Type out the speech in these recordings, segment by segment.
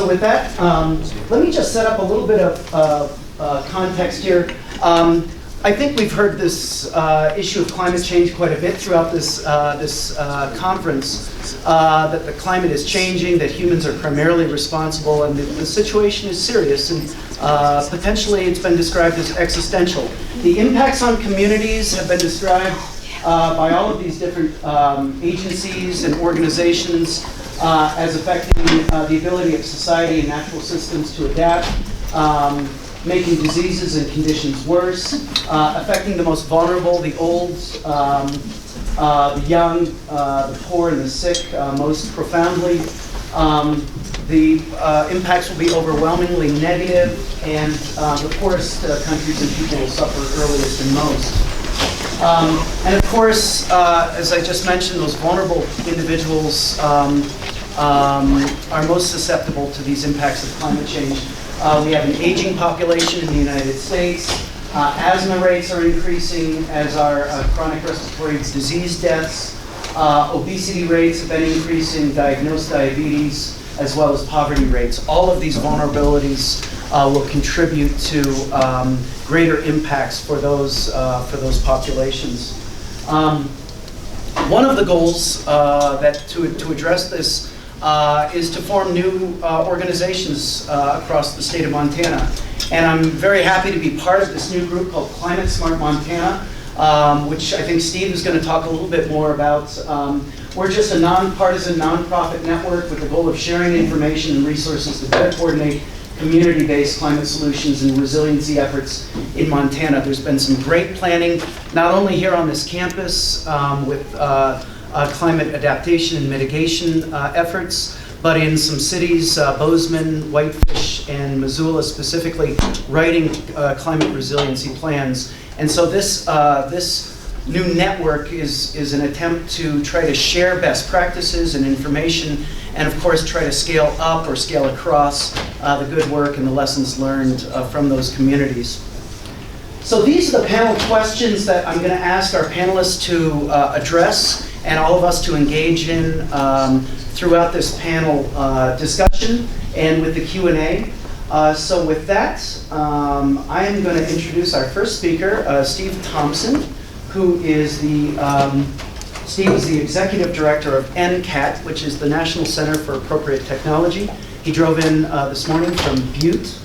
with that, let me just set up a little bit of context here. I think we've heard this issue of climate change quite a bit throughout this conference, that the climate is changing, that humans are primarily responsible, and the situation is serious, and potentially it's been described as existential. The impacts on communities have been described by all of these different agencies and organizations as affecting the ability of society and natural systems to adapt, making diseases and conditions worse, affecting the most vulnerable, the old, the young, the poor, and the sick most profoundly. The impacts will be overwhelmingly negative, and the poorest countries and people will suffer earliest and most. And of course, as I just mentioned, those vulnerable individuals are most susceptible to these impacts of climate change. We have an aging population in the United States. Asthma rates are increasing, as are chronic respiratory disease deaths. Obesity rates have been increasing, diagnosed diabetes, as well as poverty rates. All of these vulnerabilities will contribute to greater impacts for those populations. One of the goals that to address this is to form new organizations across the state of Montana. And I'm very happy to be part of this new group called Climate Smart Montana, which I think Steve is going to talk a little bit more about. We're just a nonpartisan, nonprofit network with the goal of sharing information and resources to better coordinate community-based climate solutions and resiliency efforts in Montana. There's been some great planning, not only here on this campus with climate adaptation and mitigation efforts, but in some cities, Bozeman, Whitefish, and Missoula specifically, writing climate resiliency plans. And so this new network is an attempt to try to share best practices and information, and of course try to scale up or scale across the good work and the lessons learned from those communities. So these are the panel questions that I'm going to ask our panelists to address, and all of us to engage in throughout this panel discussion and with the Q&A. So with that, I am going to introduce our first speaker, Steve Thompson, who is Steve is the Executive Director of NCAT, which is the National Center for Appropriate Technology. He drove in this morning from Butte.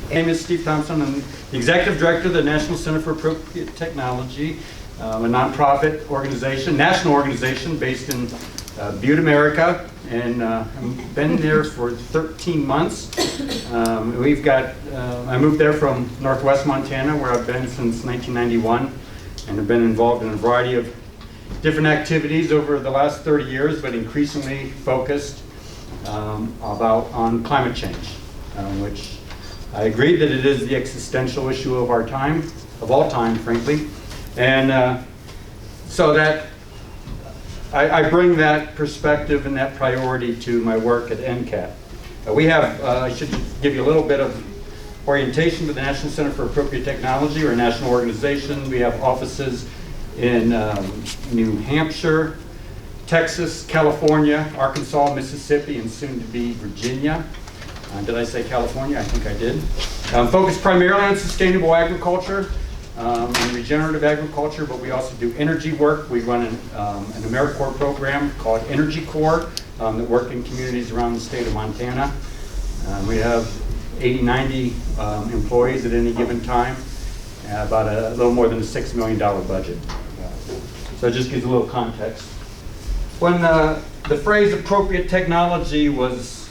My name is Steve Thompson. I'm the Executive Director of the National Center for Appropriate Technology, a nonprofit organization, national organization based in Butte, America, and I've been there for 13 months. I moved there from Northwest Montana, where I've been since 1991, and have been involved in a variety of different activities over the last 30 years, but increasingly focused on climate change, which I agree that it is the existential issue of our time, of all time, frankly. And so that I bring that perspective and that priority to my work at NCAT. I should give you a little bit of orientation with the National Center for Appropriate Technology. We're a national organization. We have offices in New Hampshire, Texas, California, Arkansas, Mississippi, and soon to be Virginia. Did I say California? I think I did. Focused primarily on sustainable agriculture and regenerative agriculture, but we also do energy work. We run an AmeriCorps program called Energy Corps that work in communities around the state of Montana. We have 80, 90 employees at any given time, about a little more than a $6 million budget. So it just gives a little context. When the phrase appropriate technology was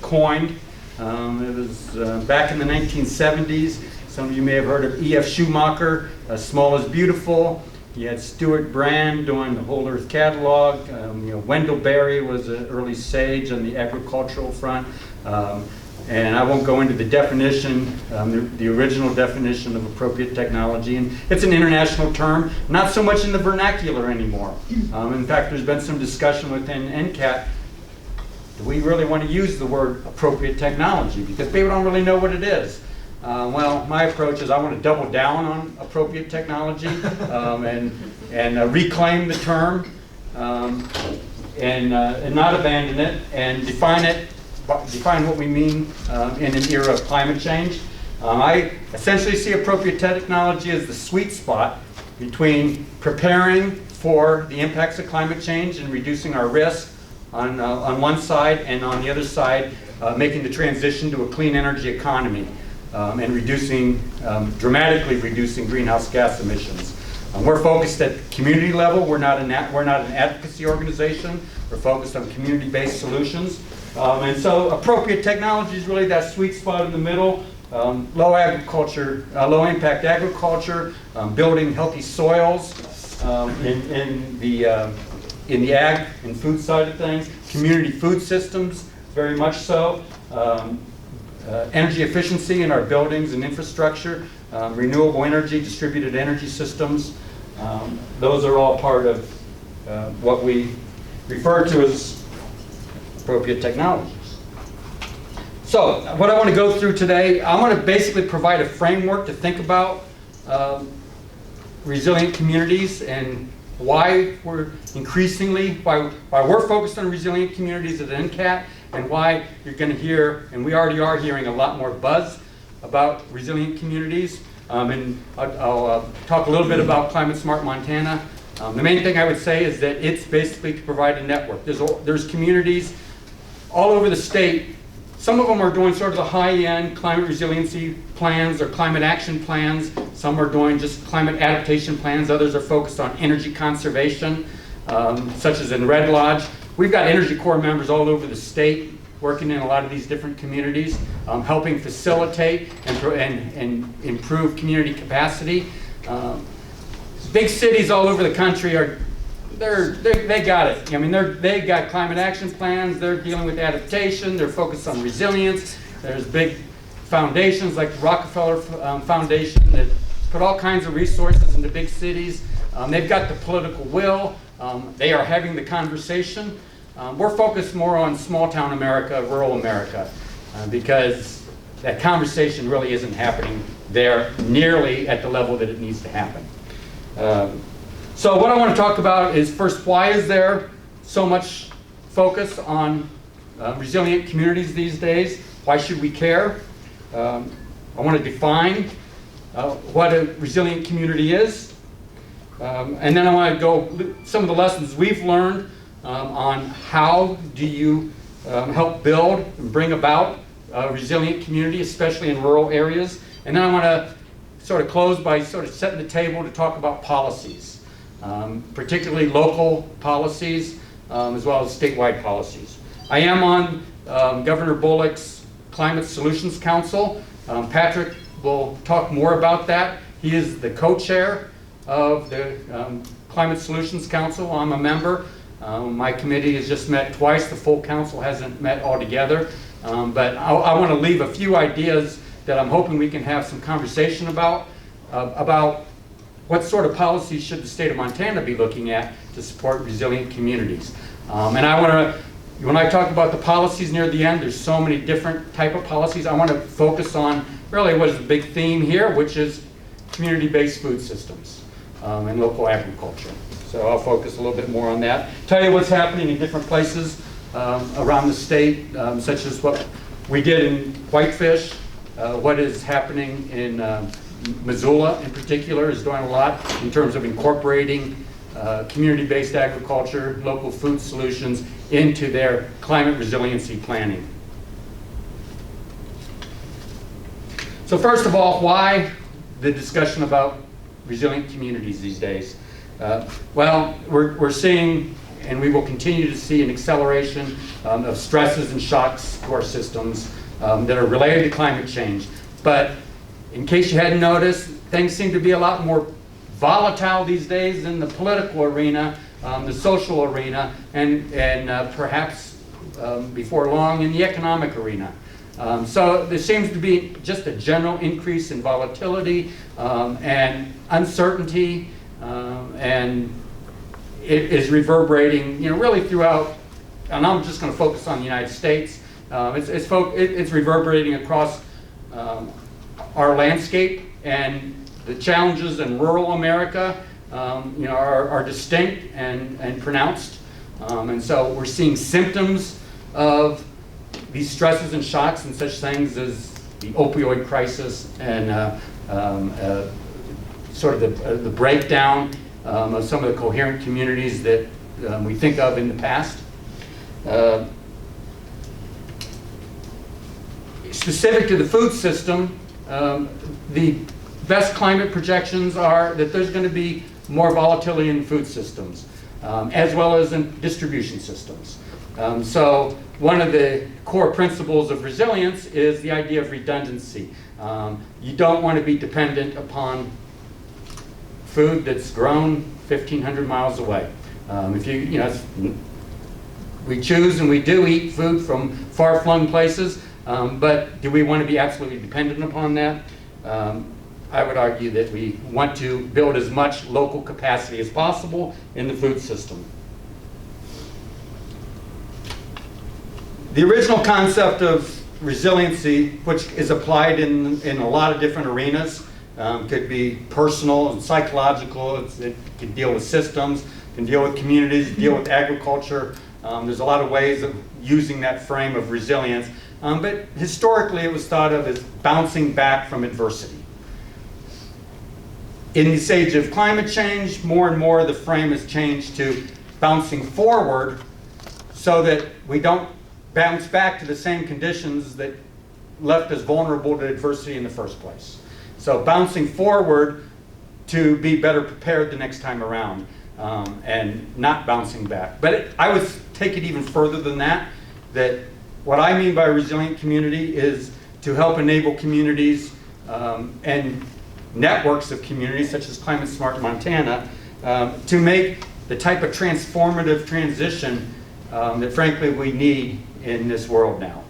coined, it was back in the 1970s. Some of you may have heard of E.F. Schumacher, Small is Beautiful. You had Stuart Brand doing the Whole Earth Catalog. Wendell Berry was an early sage on the agricultural front. And I won't go into the definition, the original definition of appropriate technology. And it's an international term, not so much in the vernacular anymore. In fact, there's been some discussion within NCAT. Do we really want to use the word appropriate technology? Because people don't really know what it is. Well, my approach is I want to double down on appropriate technology and reclaim the term and not abandon it and define it define what we mean in an era of climate change. I essentially see appropriate technology as the sweet spot between preparing for the impacts of climate change and reducing our risk on one side, and on the other side, making the transition to a clean energy economy and dramatically reducing greenhouse gas emissions. We're focused at community level. We're not an advocacy organization. We're focused on community-based solutions. And so appropriate technology is really that sweet spot in the middle. Low impact agriculture, building healthy soils in the ag and food side of things, community food systems, very much so, energy efficiency in our buildings and infrastructure, renewable energy, distributed energy systems. Those are all part of what we refer to as appropriate technologies. So what I want to go through today, I want to basically provide a framework to think about resilient communities and why we're focused on resilient communities at NCAT, and why you're going to hear, and we already are hearing, a lot more buzz about resilient communities. And I'll talk a little bit about Climate Smart Montana. The main thing I would say is that it's basically to provide a network. There's communities all over the state. Some of them are doing sort of the high-end climate resiliency plans or climate action plans. Some are doing just climate adaptation plans. Others are focused on energy conservation, such as in Red Lodge. We've got Energy Corps members all over the state working in a lot of these different communities, helping facilitate and improve community capacity. Big cities all over the country they got it. I mean, they got climate action plans. They're dealing with adaptation. They're focused on resilience. There's big foundations like the Rockefeller Foundation that put all kinds of resources into big cities. They've got the political will. They are having the conversation. We're focused more on small town America, rural America, because that conversation really isn't happening there nearly at the level that it needs to happen. So what I want to talk about is, first, why is there so much focus on resilient communities these days? Why should we care? I want to define what a resilient community is. And then I want to go some of the lessons we've learned on how do you help build and bring about a resilient community, especially in rural areas. And then I want to sort of close by sort of setting the table to talk about policies, particularly local policies, as well as statewide policies. I am on Governor Bullock's Climate Solutions Council. Patrick will talk more about that. He is the co-chair of the Climate Solutions Council. I'm a member. My committee has just met twice. The full council hasn't met altogether. But I want to leave a few ideas that I'm hoping we can have some conversation about what sort of policies should the state of Montana be looking at to support resilient communities. And I want to, when I talk about the policies near the end, there's so many different type of policies. I want to focus on really what is the big theme here, which is community-based food systems and local agriculture. So I'll focus a little bit more on that. Tell you what's happening in different places around the state, such as what we did in Whitefish, what is happening in Missoula in particular is doing a lot in terms of incorporating community-based agriculture, local food solutions into their climate resiliency planning. So first of all, why the discussion about resilient communities these days? Well, we're seeing, and we will continue to see, an acceleration of stresses and shocks to our systems that are related to climate change. But in case you hadn't noticed, things seem to be a lot more volatile these days in the political arena, the social arena, and perhaps before long in the economic arena. So there seems to be just a general increase in volatility and uncertainty, and it is reverberating, really throughout. And I'm just going to focus on the United States. It's reverberating across our landscape, and the challenges in rural America, are distinct and pronounced. And so we're seeing symptoms of these stresses and shocks and such things as the opioid crisis and sort of the breakdown of some of the coherent communities that we think of in the past. Specific to the food system, the best climate projections are that there's going to be more volatility in food systems, as well as in distribution systems. So one of the core principles of resilience is the idea of redundancy. You don't want to be dependent upon food that's grown 1,500 miles away. We choose and we do eat food from far-flung places, but do we want to be absolutely dependent upon that? I would argue that we want to build as much local capacity as possible in the food system. The original concept of resiliency, which is applied in a lot of different arenas, could be personal and psychological. It can deal with systems, can deal with communities, deal with agriculture. There's a lot of ways of using that frame of resilience. But historically, it was thought of as bouncing back from adversity. In this age of climate change, more and more the frame has changed to bouncing forward so that we don't bounce back to the same conditions that left us vulnerable to adversity in the first place. So bouncing forward to be better prepared the next time around, and not bouncing back. But I would take it even further than that, that what I mean by a resilient community is to help enable communities and networks of communities, such as Climate Smart Montana, to make the type of transformative transition that frankly we need in this world now.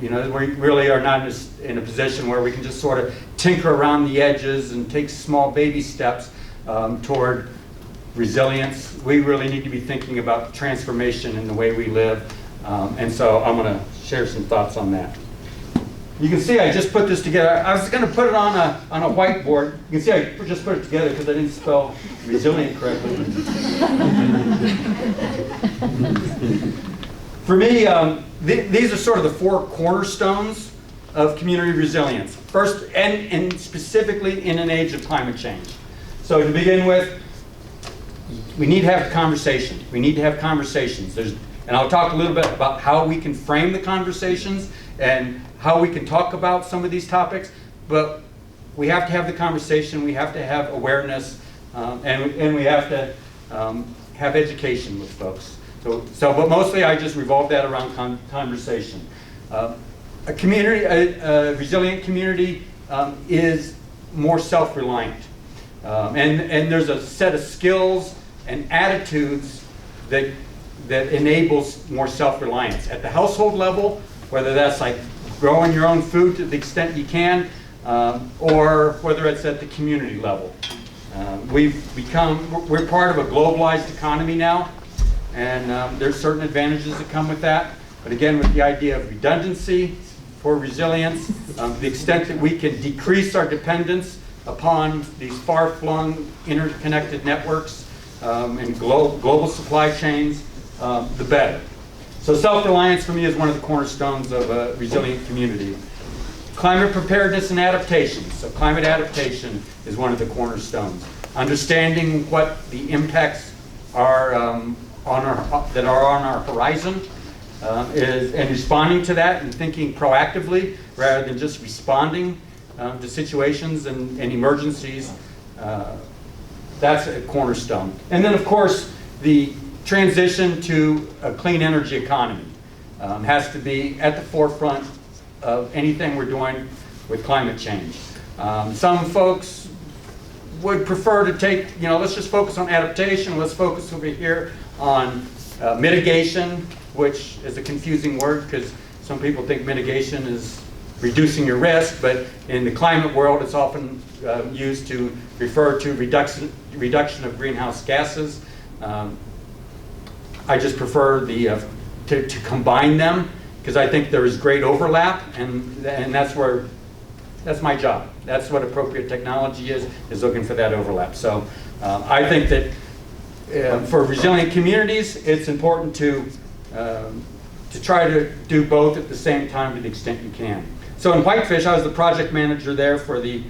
We really are not in a position where we can just sort of tinker around the edges and take small baby steps toward resilience. We really need to be thinking about transformation in the way we live. And so I'm going to share some thoughts on that. You can see I just put this together. I was going to put it on a whiteboard. You can see I just put it together because I didn't spell resilient correctly. For me, these are sort of the four cornerstones of community resilience. First, and specifically in an age of climate change. So to begin with, we need to have a conversation. We need to have conversations. And I'll talk a little bit about how we can frame the conversations and how we can talk about some of these topics. But we have to have the conversation. We have to have awareness, and we have to have education with folks. But mostly I just revolve that around conversation. A resilient community is more self-reliant. And there's a set of skills and attitudes that enables more self-reliance. At the household level, whether that's like growing your own food to the extent you can, or whether it's at the community level. We're part of a globalized economy now, and there's certain advantages that come with that. But again, with the idea of redundancy for resilience, the extent that we can decrease our dependence upon these far-flung interconnected networks and global supply chains, the better. So self-reliance for me is one of the cornerstones of a resilient community. Climate preparedness and adaptation. So climate adaptation is one of the cornerstones. Understanding what the impacts are that are on our horizon and responding to that and thinking proactively rather than just responding to situations and emergencies. That's a cornerstone. And then of course the transition to a clean energy economy has to be at the forefront of anything we're doing with climate change. Some folks would prefer to take, let's just focus on adaptation, let's focus over here on mitigation, which is a confusing word because some people think mitigation is reducing your risk, but in the climate world it's often used to refer to reduction of greenhouse gases. I just prefer to combine them because I think there is great overlap, and that's my job. That's what appropriate technology is looking for that overlap. So I think that for resilient communities, it's important to to try to do both at the same time to the extent you can. So in Whitefish, I was the project manager there for the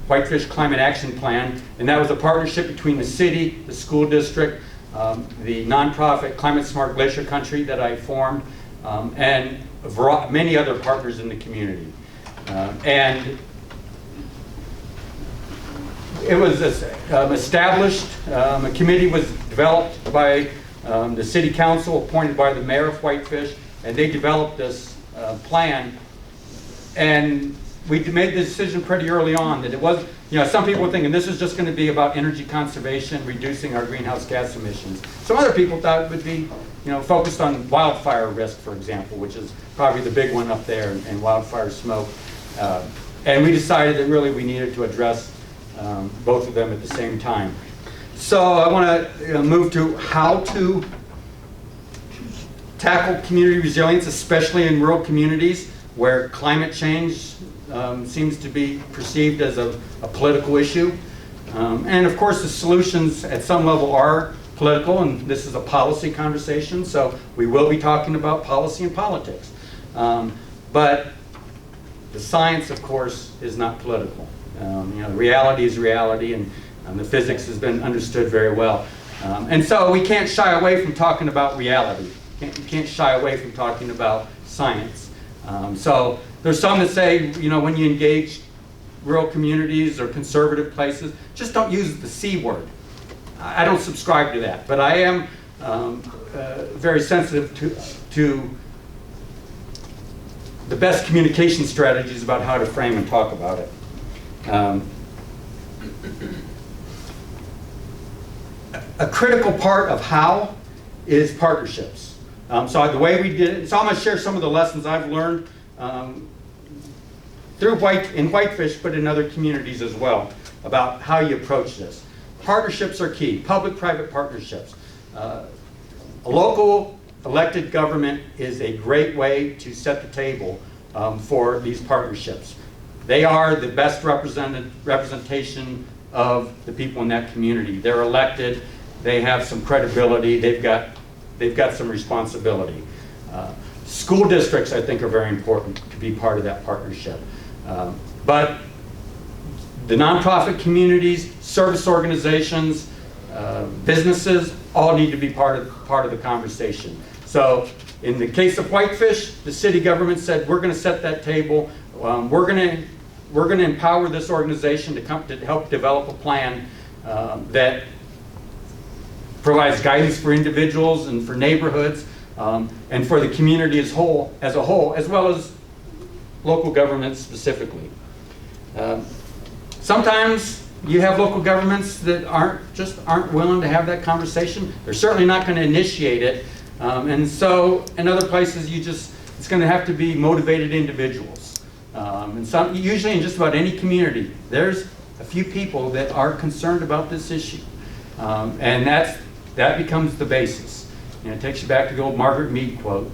Whitefish Climate Action Plan, and that was a partnership between the city, the school district, the nonprofit Climate Smart Glacier Country that I formed, and many other partners in the community. And it was established, a committee was developed by the city council appointed by the mayor of Whitefish, and they developed this plan. And we made the decision pretty early on that it was, some people were thinking this is just going to be about energy conservation, reducing our greenhouse gas emissions. Some other people thought it would be, focused on wildfire risk, for example, which is probably the big one up there, and wildfire smoke. And we decided that really we needed to address both of them at the same time. So I want to move to how to tackle community resilience, especially in rural communities where climate change seems to be perceived as a political issue. And of course the solutions at some level are political, and this is a policy conversation, so we will be talking about policy and politics. But the science, of course, is not political. Reality is reality, and the physics has been understood very well. And so we can't shy away from talking about reality. You can't shy away from talking about science. So there's some that say, when you engage rural communities or conservative places, just don't use the C word. I don't subscribe to that, but I am very sensitive to the best communication strategies about how to frame and talk about it. A critical part of how is partnerships. So the way we did it, so I'm going to share some of the lessons I've learned in Whitefish, but in other communities as well, about how you approach this. Partnerships are key, public-private partnerships. A local elected government is a great way to set the table for these partnerships. They are the best representation of the people in that community. They're elected, they have some credibility, they've got some responsibility. School districts, I think, are very important to be part of that partnership. But the nonprofit communities, service organizations, businesses, all need to be part of the conversation. So in the case of Whitefish, the city government said, we're going to set that table. We're going to empower this organization to help develop a plan that provides guidance for individuals and for neighborhoods and for the community as a whole, as well as local governments specifically. Sometimes you have local governments that aren't willing to have that conversation. They're certainly not going to initiate it. And so in other places, it's going to have to be motivated individuals. And usually in just about any community, there's a few people that are concerned about this issue. And that becomes the basis. It takes you back to the old Margaret Mead quote,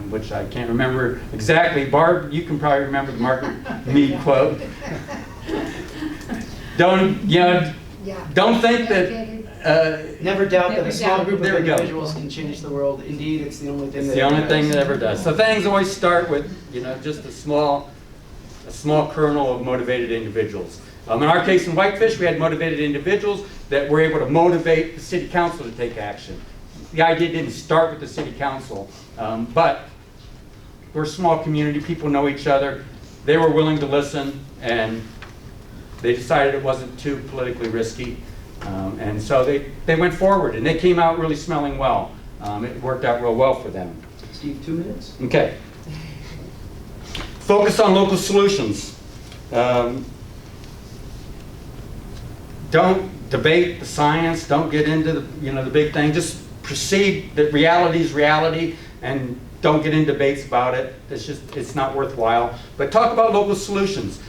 which I can't remember exactly. Barb, you can probably remember the Margaret Mead quote. Don't think that... never doubt that a small group of individuals can change the world. Indeed, it's the only thing that ever does. So things always start with, just a small kernel of motivated individuals. In our case in Whitefish, we had motivated individuals that were able to motivate the city council to take action. The idea didn't start with the city council, but we're a small community, people know each other. They were willing to listen, and they decided it wasn't too politically risky. And so they went forward, and they came out really smelling well. It worked out real well for them. Steve, 2 minutes? Okay. Focus on local solutions. Don't debate the science. Don't get into the big thing. Just proceed that reality is reality, and don't get in debates about it. It's not worthwhile. But talk about local solutions.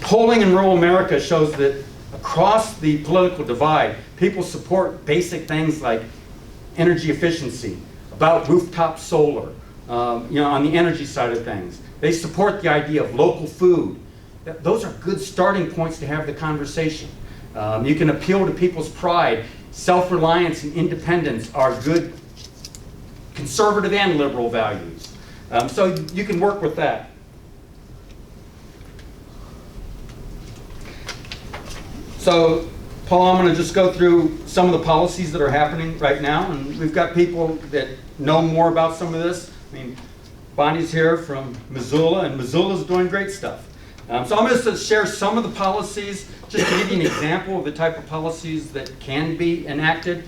Polling in rural America shows that across the political divide, people support basic things like energy efficiency, about rooftop solar, on the energy side of things. They support the idea of local food. Those are good starting points to have the conversation. You can appeal to people's pride. Self-reliance and independence are good conservative and liberal values. So you can work with that. So, Paul, I'm going to just go through some of the policies that are happening right now, and we've got people that know more about some of this. I mean, Bonnie's here from Missoula, and Missoula's doing great stuff. So I'm going to share some of the policies, just to give you an example of the type of policies that can be enacted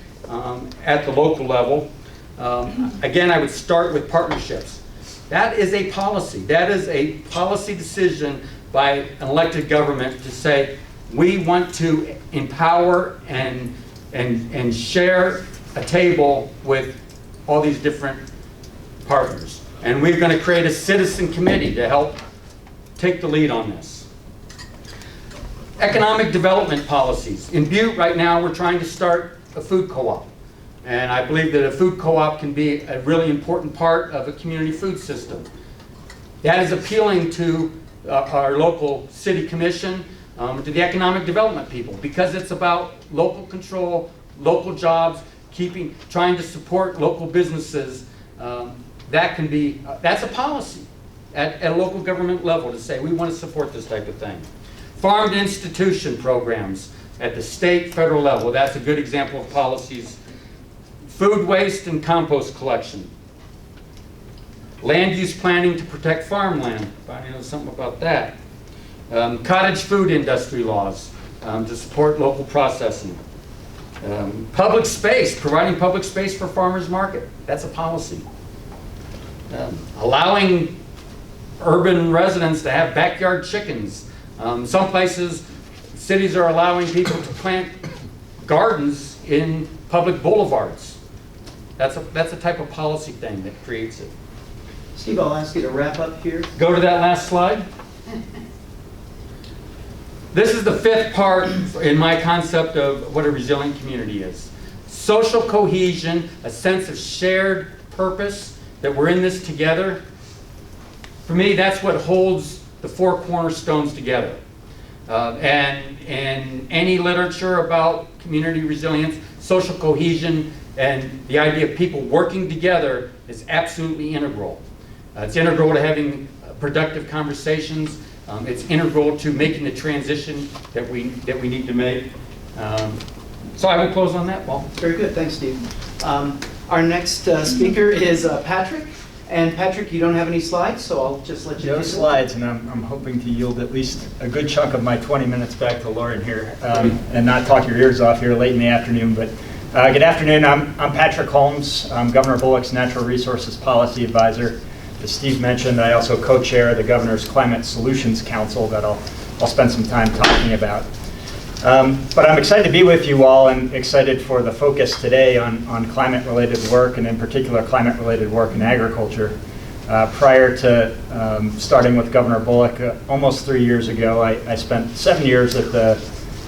at the local level. Again, I would start with partnerships. That is a policy. That is a policy decision by an elected government to say, we want to empower and share a table with all these different partners. And we're going to create a citizen committee to help take the lead on this. Economic development policies. In Butte right now, we're trying to start a food co-op. And I believe that a food co-op can be a really important part of a community food system. That is appealing to our local city commission, to the economic development people, because it's about local control, local jobs, trying to support local businesses. That's a policy at a local government level to say we want to support this type of thing. Farm to institution programs at the state, federal level. That's a good example of policies. Food waste and compost collection. Land use planning to protect farmland. Bonnie knows something about that. Cottage food industry laws to support local processing. Public space, providing public space for farmers market. That's a policy. Allowing urban residents to have backyard chickens. Some places, cities are allowing people to plant gardens in public boulevards. That's a type of policy thing that creates it. Steve, I'll ask you to wrap up here. Go to that last slide. This is the fifth part in my concept of what a resilient community is. Social cohesion, a sense of shared purpose, that we're in this together. For me, that's what holds the four cornerstones together. And any literature about community resilience, social cohesion, and the idea of people working together is absolutely integral. It's integral to having productive conversations. It's integral to making the transition that we need to make. So I will close on that, Paul. Very good, thanks, Steve. Our next speaker is Patrick. And Patrick, you don't have any slides, so I'll just let you No slides, and I'm hoping to yield at least a good chunk of my 20 minutes back to Loren here, and not talk your ears off here late in the afternoon. But good afternoon. I'm Patrick Holmes. I'm Governor Bullock's Natural Resources Policy Advisor. As Steve mentioned, I also co-chair the Governor's Climate Solutions Council that I'll spend some time talking about. But I'm excited to be with you all and excited for the focus today on climate-related work, and in particular climate-related work in agriculture. Prior to starting with Governor Bullock almost 3 years ago, I spent 7 years at the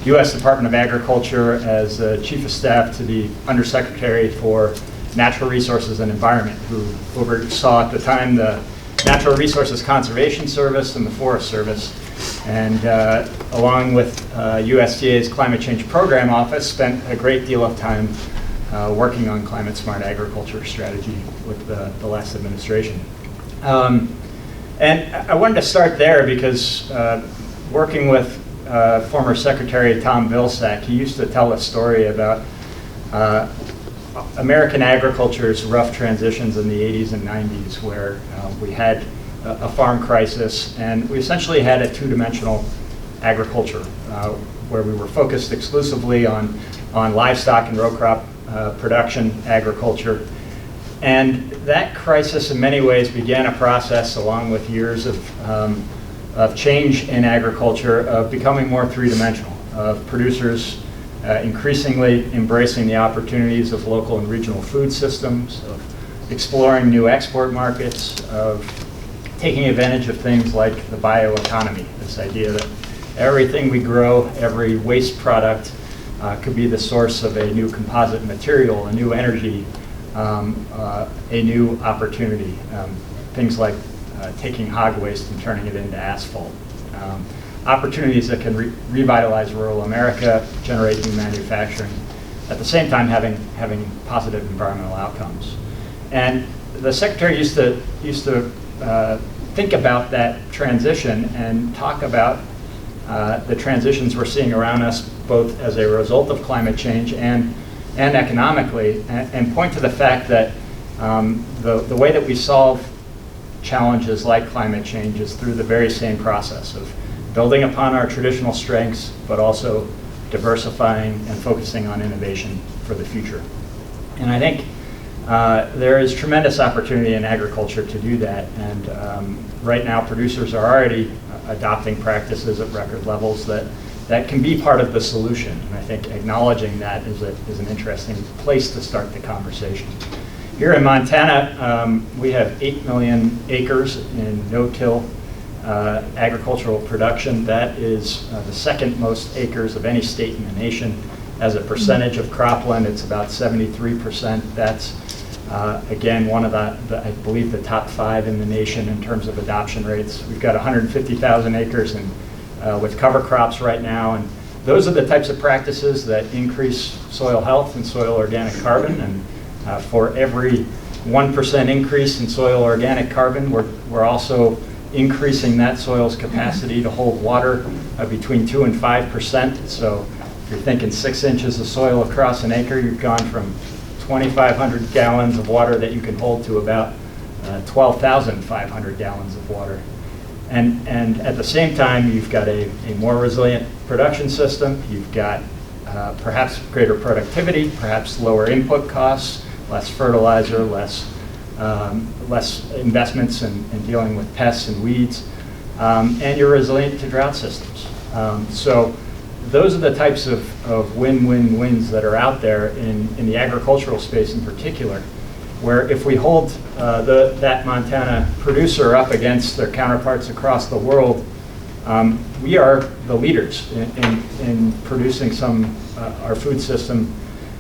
U.S. Department of Agriculture as Chief of Staff to the Undersecretary for Natural Resources and Environment, who oversaw at the time the Natural Resources Conservation Service and the Forest Service. And along with USDA's Climate Change Program Office, spent a great deal of time working on climate smart agriculture strategy with the last administration. And I wanted to start there because working with former Secretary Tom Vilsack, he used to tell a story about American agriculture's rough transitions in the 80s and 90s, where we had a farm crisis, and we essentially had a two-dimensional agriculture where we were focused exclusively on livestock and row crop production agriculture. And that crisis in many ways began a process, along with years of change in agriculture, of becoming more three-dimensional, of producers increasingly embracing the opportunities of local and regional food systems, of exploring new export markets, of taking advantage of things like the bioeconomy, this idea that everything we grow, every waste product could be the source of a new composite material, a new energy, a new opportunity. Things like taking hog waste and turning it into asphalt. Opportunities that can revitalize rural America, generate new manufacturing, at the same time having positive environmental outcomes. And the Secretary used to think about that transition and talk about the transitions we're seeing around us, both as a result of climate change and economically, and point to the fact that the way that we solve challenges like climate change is through the very same process of building upon our traditional strengths, but also diversifying and focusing on innovation for the future. And I think there is tremendous opportunity in agriculture to do that. And right now, producers are already adopting practices at record levels that can be part of the solution. And I think acknowledging that is an interesting place to start the conversation. Here in Montana, we have 8 million acres in no-till agricultural production. That is the second most acres of any state in the nation. As a percentage of cropland, it's about 73%. That's, again, one of I believe, the top 5 in the nation in terms of adoption rates. We've got 150,000 acres with cover crops right now, and those are the types of practices that increase soil health and soil organic carbon. And for every 1% increase in soil organic carbon, we're also increasing that soil's capacity to hold water between 2 and 5%. So if you're thinking 6 inches of soil across an acre, you've gone from 2,500 gallons of water that you can hold to about 12,500 gallons of water. And at the same time, you've got a more resilient production system. You've got perhaps greater productivity, perhaps lower input costs, less fertilizer, less investments in dealing with pests and weeds, and you're resilient to drought systems. So those are the types of win-win-wins that are out there in the agricultural space in particular, where if we hold that Montana producer up against their counterparts across the world, we are the leaders in producing our food system.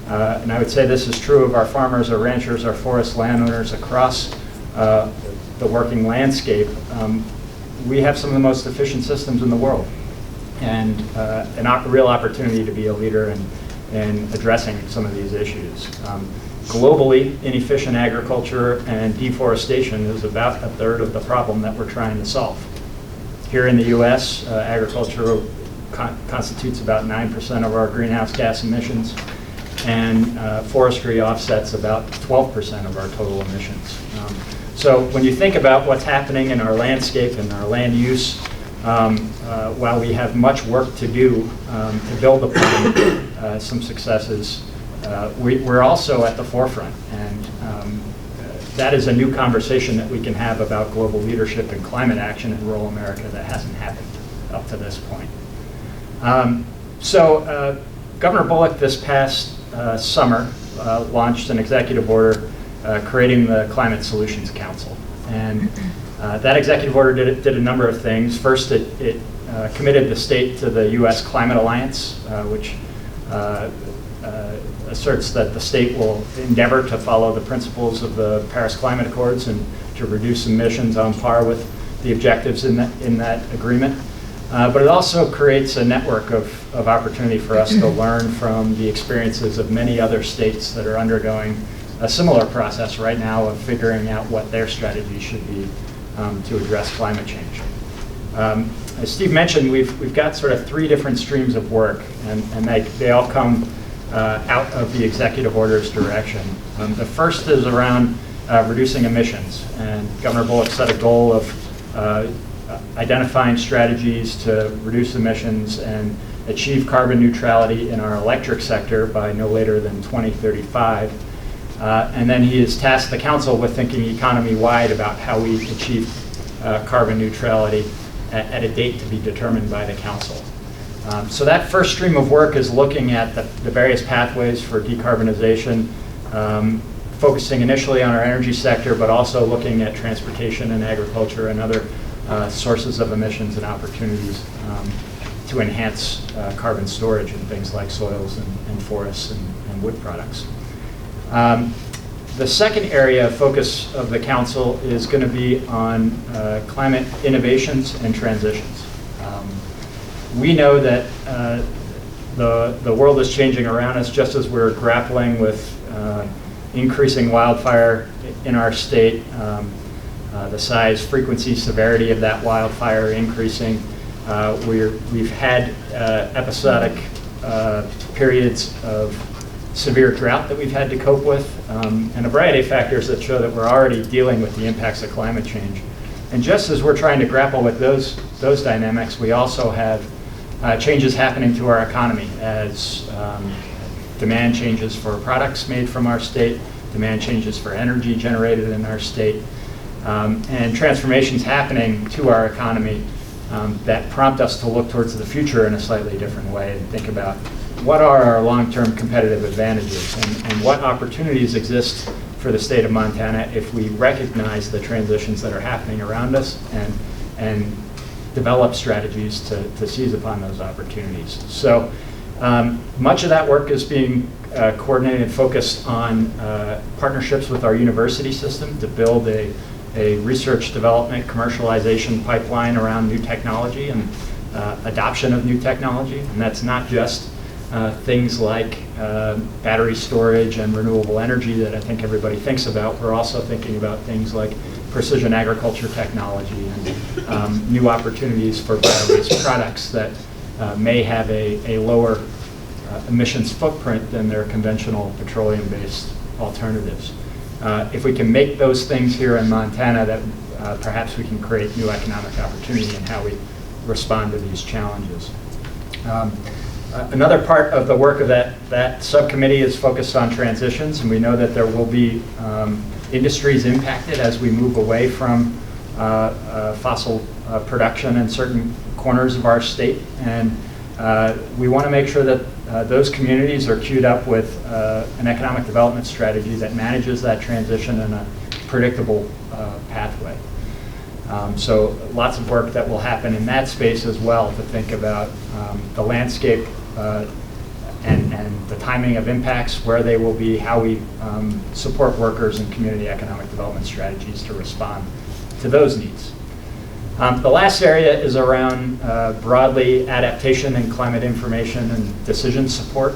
And I would say this is true of our farmers, our ranchers, our forest landowners across the working landscape. We have some of the most efficient systems in the world, and a real opportunity to be a leader in addressing some of these issues. Globally, inefficient agriculture and deforestation is about 1/3 of the problem that we're trying to solve. Here in the US, agriculture constitutes about 9% of our greenhouse gas emissions, and forestry offsets about 12% of our total emissions. So when you think about what's happening in our landscape and our land use, while we have much work to do to build upon some successes, we're also at the forefront. And that is a new conversation that we can have about global leadership and climate action in rural America that hasn't happened up to this point. So Governor Bullock this past summer launched an executive order creating the Climate Solutions Council. And that executive order did a number of things. First, it committed the state to the U.S. Climate Alliance, which asserts that the state will endeavor to follow the principles of the Paris Climate Accords and to reduce emissions on par with the objectives in that agreement. But it also creates a network of opportunity for us to learn from the experiences of many other states that are undergoing a similar process right now of figuring out what their strategy should be to address climate change. As Steve mentioned, we've got sort of 3 different streams of work, and they all come out of the executive order's direction. The first is around reducing emissions, and Governor Bullock set a goal of identifying strategies to reduce emissions and achieve carbon neutrality in our electric sector by no later than 2035. And then he has tasked the council with thinking economy-wide about how we achieve carbon neutrality at a date to be determined by the council. So that first stream of work is looking at the various pathways for decarbonization, focusing initially on our energy sector, but also looking at transportation and agriculture and other sources of emissions and opportunities to enhance carbon storage in things like soils and forests and wood products. The second area of focus of the council is going to be on climate innovations and transitions. We know that the world is changing around us just as we're grappling with increasing wildfire in our state, the size, frequency, severity of that wildfire increasing. We've had episodic periods of severe drought that we've had to cope with, and a variety of factors that show that we're already dealing with the impacts of climate change. And just as we're trying to grapple with those dynamics, we also have changes happening to our economy as demand changes for products made from our state, demand changes for energy generated in our state, and transformations happening to our economy that prompt us to look towards the future in a slightly different way and think about what are our long-term competitive advantages and what opportunities exist for the state of Montana if we recognize the transitions that are happening around us and develop strategies to seize upon those opportunities. So much of that work is being coordinated and focused on partnerships with our university system to build a research development commercialization pipeline around new technology and adoption of new technology. And that's not just things like battery storage and renewable energy that I think everybody thinks about. We're also thinking about things like precision agriculture technology and new opportunities for bio-based products that may have a lower emissions footprint than their conventional petroleum-based alternatives. If we can make those things here in Montana, that perhaps we can create new economic opportunity in how we respond to these challenges. Another part of the work of that subcommittee is focused on transitions, and we know that there will be industries impacted as we move away from fossil production in certain corners of our state, and we want to make sure that those communities are queued up with an economic development strategy that manages that transition in a predictable pathway. So lots of work that will happen in that space as well to think about the landscape and the timing of impacts, where they will be, how we support workers and community economic development strategies to respond to those needs. The last area is around broadly adaptation and climate information and decision support.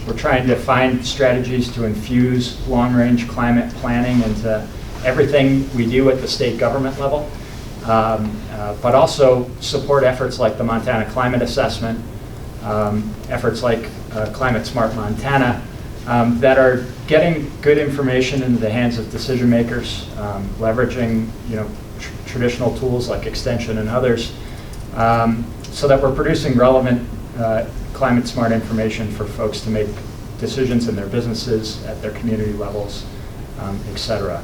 We're trying to find strategies to infuse long-range climate planning into everything we do at the state government level, but also support efforts like the Montana Climate Assessment, efforts like Climate Smart Montana, that are getting good information into the hands of decision makers, leveraging traditional tools like extension and others, so that we're producing relevant climate smart information for folks to make decisions in their businesses, at their community levels, et cetera.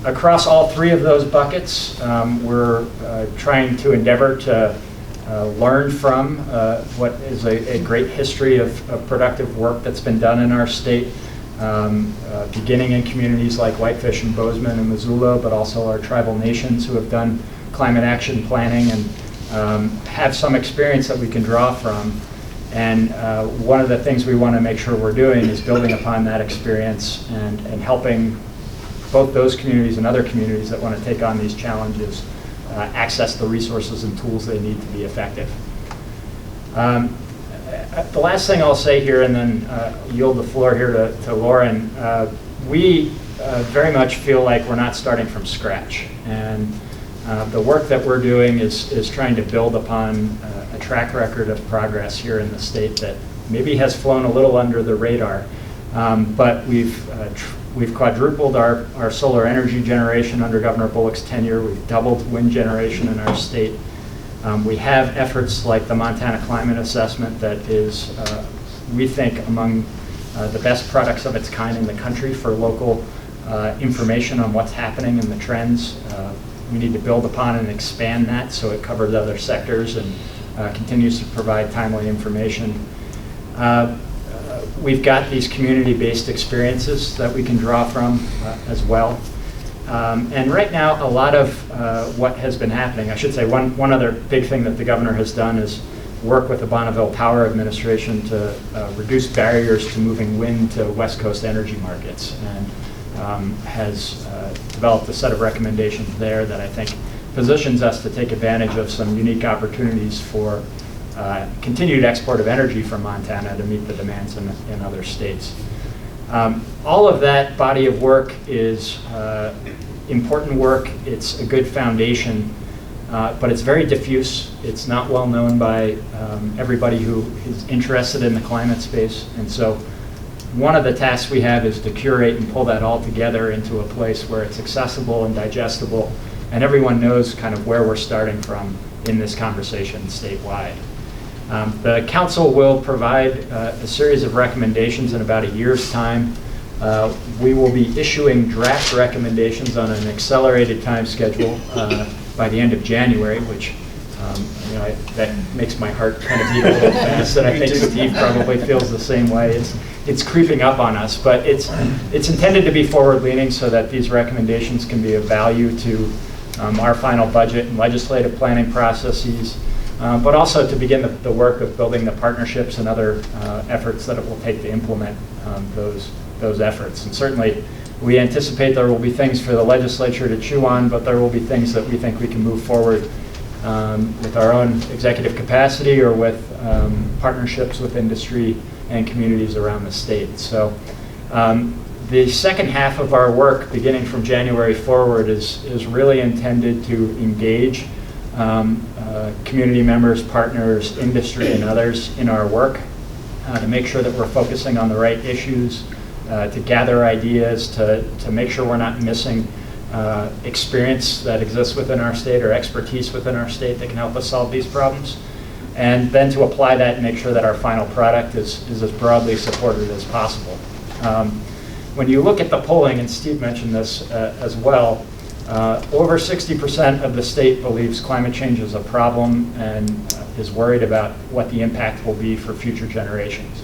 Across all three of those buckets, we're trying to endeavor to learn from what is a great history of productive work that's been done in our state, beginning in communities like Whitefish and Bozeman and Missoula, but also our tribal nations who have done climate action planning and have some experience that we can draw from. And one of the things we want to make sure we're doing is building upon that experience and helping both those communities and other communities that want to take on these challenges access the resources and tools they need to be effective. The last thing I'll say here, and then yield the floor here to Loren, we very much feel like we're not starting from scratch. And the work that we're doing is trying to build upon a track record of progress here in the state that maybe has flown a little under the radar. But we've quadrupled our solar energy generation under Governor Bullock's tenure. We've doubled wind generation in our state. We have efforts like the Montana Climate Assessment that is, we think, among the best products of its kind in the country for local information on what's happening and the trends. We need to build upon and expand that so it covers other sectors and continues to provide timely information. We've got these community-based experiences that we can draw from as well. And right now, a lot of what has been happening, I should say one other big thing that the governor has done is work with the Bonneville Power Administration to reduce barriers to moving wind to West Coast energy markets, and has developed a set of recommendations there that I think positions us to take advantage of some unique opportunities for continued export of energy from Montana to meet the demands in other states. All of that body of work is important work. It's a good foundation, but it's very diffuse. It's not well known by everybody who is interested in the climate space. And so one of the tasks we have is to curate and pull that all together into a place where it's accessible and digestible, and everyone knows kind of where we're starting from in this conversation statewide. The council will provide a series of recommendations in about a year's time. We will be issuing draft recommendations on an accelerated time schedule by the end of January, which that makes my heart kind of beat a little fast, and I think Steve probably feels the same way. It's creeping up on us, but it's intended to be forward-leaning so that these recommendations can be of value to our final budget and legislative planning processes, but also to begin the work of building the partnerships and other efforts that it will take to implement those efforts. And certainly, we anticipate there will be things for the legislature to chew on, but there will be things that we think we can move forward with our own executive capacity or with partnerships with industry and communities around the state. So the second half of our work, beginning from January forward, is really intended to engage community members, partners, industry, and others in our work to make sure that we're focusing on the right issues, to gather ideas, to make sure we're not missing experience that exists within our state or expertise within our state that can help us solve these problems, and then to apply that and make sure that our final product is as broadly supported as possible. When you look at the polling, and Steve mentioned this as well, over 60% of the state believes climate change is a problem and is worried about what the impact will be for future generations.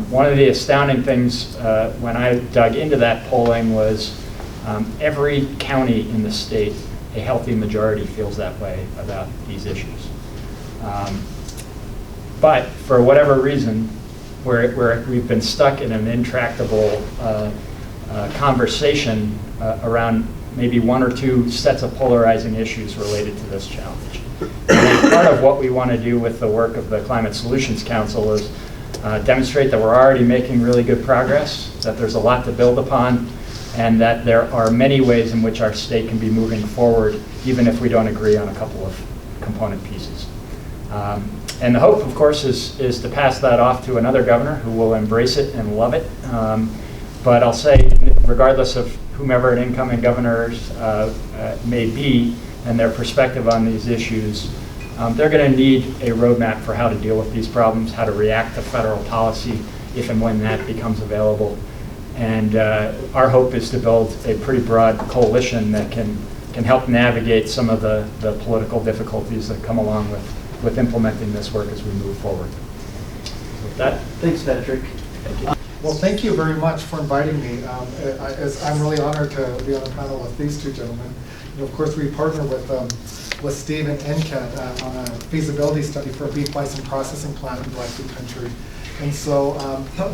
One of the astounding things when I dug into that polling was every county in the state, a healthy majority feels that way about these issues. But for whatever reason, we've been stuck in an intractable conversation around maybe one or two sets of polarizing issues related to this challenge. And part of what we want to do with the work of the Climate Solutions Council is demonstrate that we're already making really good progress, that there's a lot to build upon, and that there are many ways in which our state can be moving forward, even if we don't agree on a couple of component pieces. And the hope, of course, is to pass that off to another governor who will embrace it and love it. But I'll say, regardless of whomever an incoming governors may be and their perspective on these issues, they're going to need a roadmap for how to deal with these problems, how to react to federal policy if and when that becomes available. And our hope is to build a pretty broad coalition that can help navigate some of the political difficulties that come along with implementing this work as we move forward. With that, Thanks, Patrick. thank you. Well, thank you very much for inviting me. I'm really honored to be on a panel with these two gentlemen. And of course, we partner with Steve and NCAT on a feasibility study for a beef bison processing plant in Blackfeet country. And so,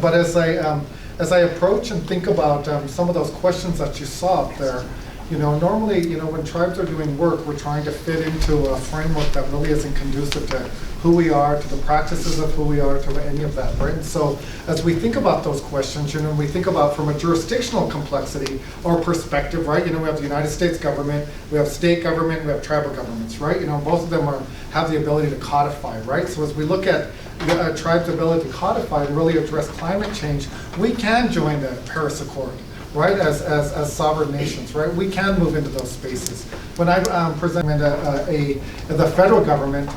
but as I approach and think about some of those questions that you saw up there, normally, when tribes are doing work, we're trying to fit into a framework that really isn't conducive to who we are, to the practices of who we are, to any of that, right? And so as we think about those questions, we think about from a jurisdictional complexity or perspective, right? We have the United States government, we have state government, we have tribal governments, right? Both of them have the ability to codify, right? So as we look at the tribe's ability to codify and really address climate change, we can join the Paris Accord, right, as sovereign nations, right? We can move into those spaces. When I present the federal government,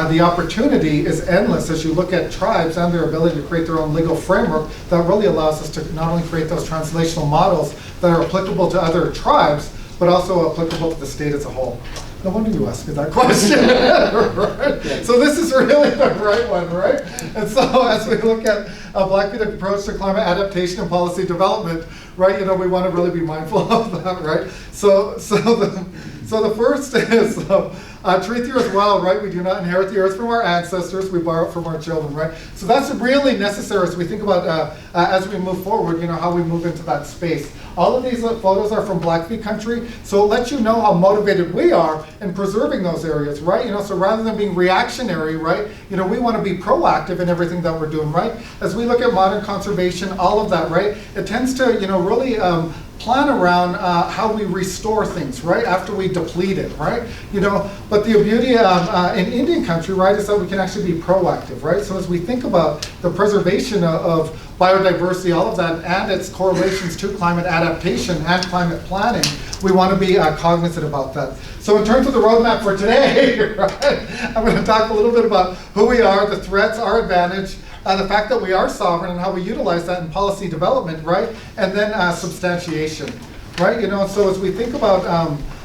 the opportunity is endless as you look at tribes and their ability to create their own legal framework that really allows us to not only create those translational models that are applicable to other tribes, but also applicable to the state as a whole. No wonder you asked me that question. Right? So this is really the right one, right? And so as we look at a Blackfeet approach to climate adaptation and policy development, right, we want to really be mindful of that, right? So the first is Treat the earth well, right? We do not inherit the earth from our ancestors, we borrow it from our children, right? So that's really necessary as we think about, as we move forward, how we move into that space. All of these photos are from Blackfeet country, so it lets you know how motivated we are in preserving those areas, right? So rather than being reactionary, right, we want to be proactive in everything that we're doing, right? As we look at modern conservation, all of that, right, it tends to, really plan around how we restore things, right, after we deplete it, right? But the beauty in Indian country, right, is that we can actually be proactive, right? So as we think about the preservation of biodiversity, all of that, and its correlations to climate adaptation and climate planning, we want to be cognizant about that. So in terms of the roadmap for today, right, I'm going to talk a little bit about who we are, the threats, our advantage, the fact that we are sovereign and how we utilize that in policy development, right? And then substantiation, right? So as we think about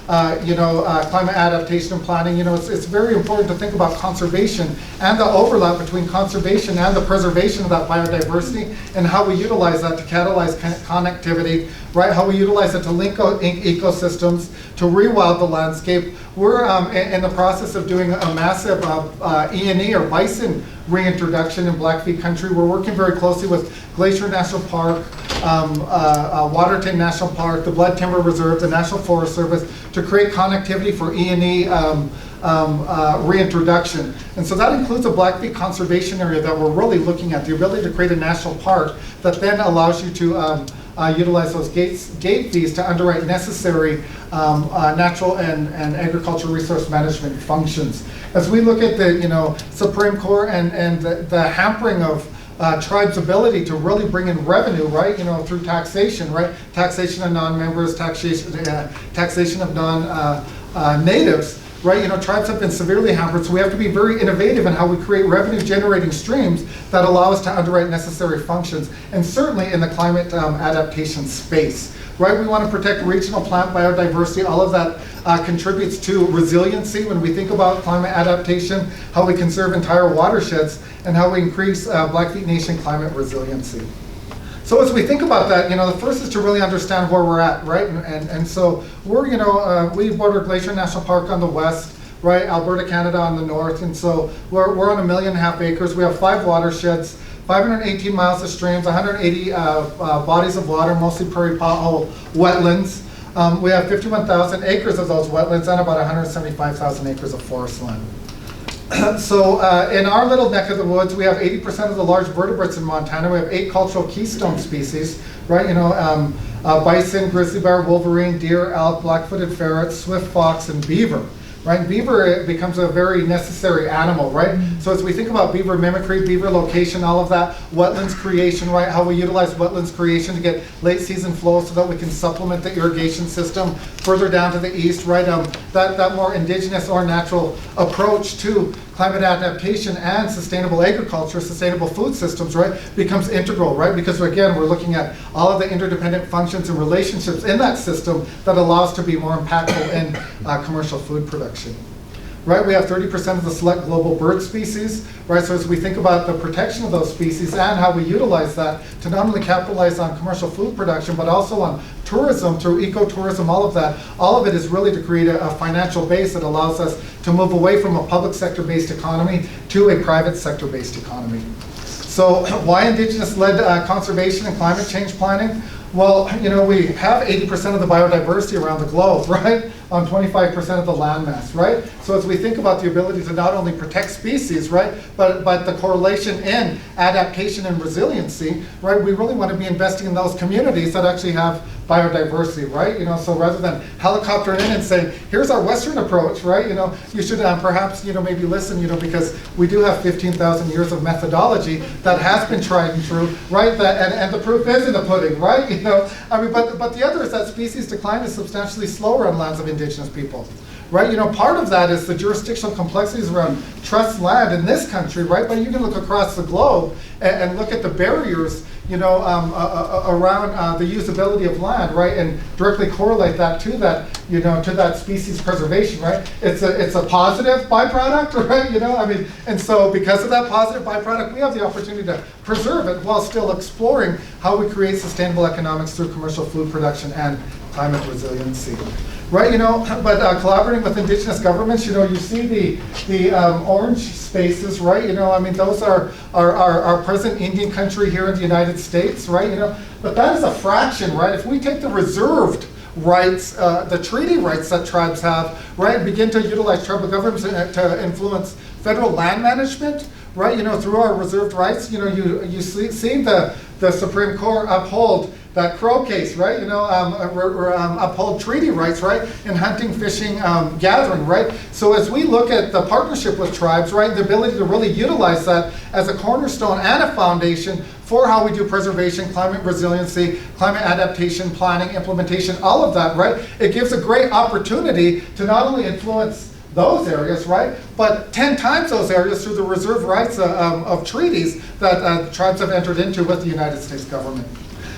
climate adaptation and planning, it's very important to think about conservation and the overlap between conservation and the preservation of that biodiversity and how we utilize that to catalyze connectivity, right? How we utilize it to link ecosystems, to rewild the landscape. We're in the process of doing a massive E&E or bison reintroduction in Blackfeet country. We're working very closely with Glacier National Park, Waterton National Park, the Blood Timber Reserve, the National Forest Service to create connectivity for E&E reintroduction. And so that includes a Blackfeet conservation area that we're really looking at, the ability to create a national park that then allows you to utilize those gate fees to underwrite necessary natural and agricultural resource management functions. As we look at the Supreme Court and the hampering of tribes' ability to really bring in revenue, right? Through taxation, right? Taxation of non-members, taxation of non-natives. Right, tribes have been severely hampered, so we have to be very innovative in how we create revenue-generating streams that allow us to underwrite necessary functions, and certainly in the climate adaptation space. Right, we want to protect regional plant biodiversity. All of that contributes to resiliency when we think about climate adaptation, how we conserve entire watersheds, and how we increase Blackfeet Nation climate resiliency. So as we think about that, the first is to really understand where we're at, right? And so we're, we border Glacier National Park on the west, right? Alberta, Canada on the north, and so we're on 1.5 million acres. We have 5 watersheds, 518 miles of streams, 180 bodies of water, mostly prairie pothole wetlands. We have 51,000 acres of those wetlands and about 175,000 acres of forest land. So in our little neck of the woods, we have 80% of the large vertebrates in Montana. We have 8 cultural keystone species, right? Bison, grizzly bear, wolverine, deer, elk, black-footed ferret, swift fox, and beaver. Right, beaver, it becomes a very necessary animal, right? So as we think about beaver mimicry, beaver location, all of that, wetlands creation, right? How we utilize wetlands creation to get late season flow so that we can supplement the irrigation system further down to the east, right? That more indigenous or natural approach to climate adaptation and sustainable agriculture, sustainable food systems, right, becomes integral, right? Because again, we're looking at all of the interdependent functions and relationships in that system that allow us to be more impactful in commercial food production. Right, we have 30% of the select global bird species, right? So as we think about the protection of those species and how we utilize that to not only capitalize on commercial food production, but also on tourism through ecotourism, all of it is really to create a financial base that allows us to move away from a public sector-based economy to a private sector-based economy. So why Indigenous-led conservation and climate change planning? Well, we have 80% of the biodiversity around the globe, right? On 25% of the landmass, right? So as we think about the ability to not only protect species, right, but the correlation in adaptation and resiliency, right, we really want to be investing in those communities that actually have biodiversity, right? So rather than helicoptering in and saying, here's our Western approach, right? You should perhaps, maybe listen, because we do have 15,000 years of methodology that has been tried and true, right? And the proof is in the pudding, right? But the other is that species decline is substantially slower on lands of indigenous people. Right, part of that is the jurisdictional complexities around trust land in this country, right? But you can look across the globe and look at the barriers, around the usability of land, right? And directly correlate that to that, to that species preservation, right? It's a positive byproduct, right? And so because of that positive byproduct, we have the opportunity to preserve it while still exploring how we create sustainable economics through commercial food production and climate resiliency. right? But collaborating with Indigenous governments, you see the orange spaces, right? I mean, those are our present Indian country here in the United States, right? But that is a fraction, right? If we take the reserved rights, the treaty rights that tribes have, right, and begin to utilize tribal governments to influence federal land management, right, through our reserved rights, you see the Supreme Court uphold that Crow case, right, uphold treaty rights, right, in hunting, fishing, gathering, right? So as we look at the partnership with tribes, right, the ability to really utilize that as a cornerstone and a foundation for how we do preservation, climate resiliency, climate adaptation, planning, implementation, all of that, right? It gives a great opportunity to not only influence those areas, right, but 10 times those areas through the reserve rights of treaties that tribes have entered into with the United States government.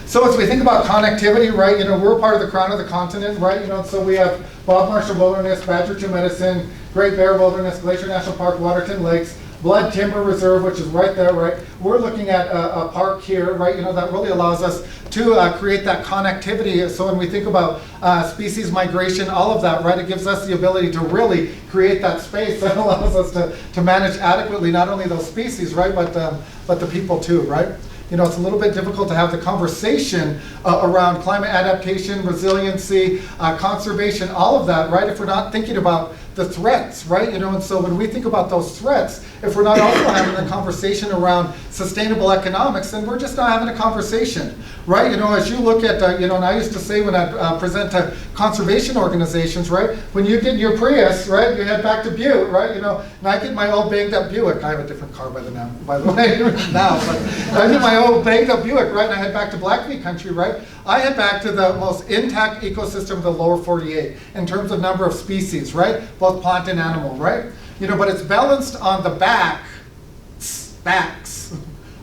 So as we think about connectivity, right, we're part of the crown of the continent, right, so we have Bob Marshall Wilderness, Badger 2 Medicine, Great Bear Wilderness, Glacier National Park, Waterton Lakes, Blood Timber Reserve, which is right there, right? We're looking at a park here, right, that really allows us to create that connectivity. So when we think about species migration, all of that, right, it gives us the ability to really create that space that allows us to manage adequately not only those species, right, but the people too, right? It's a little bit difficult to have the conversation around climate adaptation, resiliency, conservation, all of that, right, if we're not thinking about the threats, right? And so when we think about those threats, if we're not also having a conversation around sustainable economics, then we're just not having a conversation, right? As you look at, and I used to say when I present to conservation organizations, right? When you get your Prius, right, you head back to Butte, right? And I get my old banged up Buick. I have a different car by the way now, but I get my old banged up Buick, right? And I head back to Blackfeet country, right? I head back to the most intact ecosystem of the lower 48 in terms of number of species, right? Both plant and animal, right? But it's balanced on the backs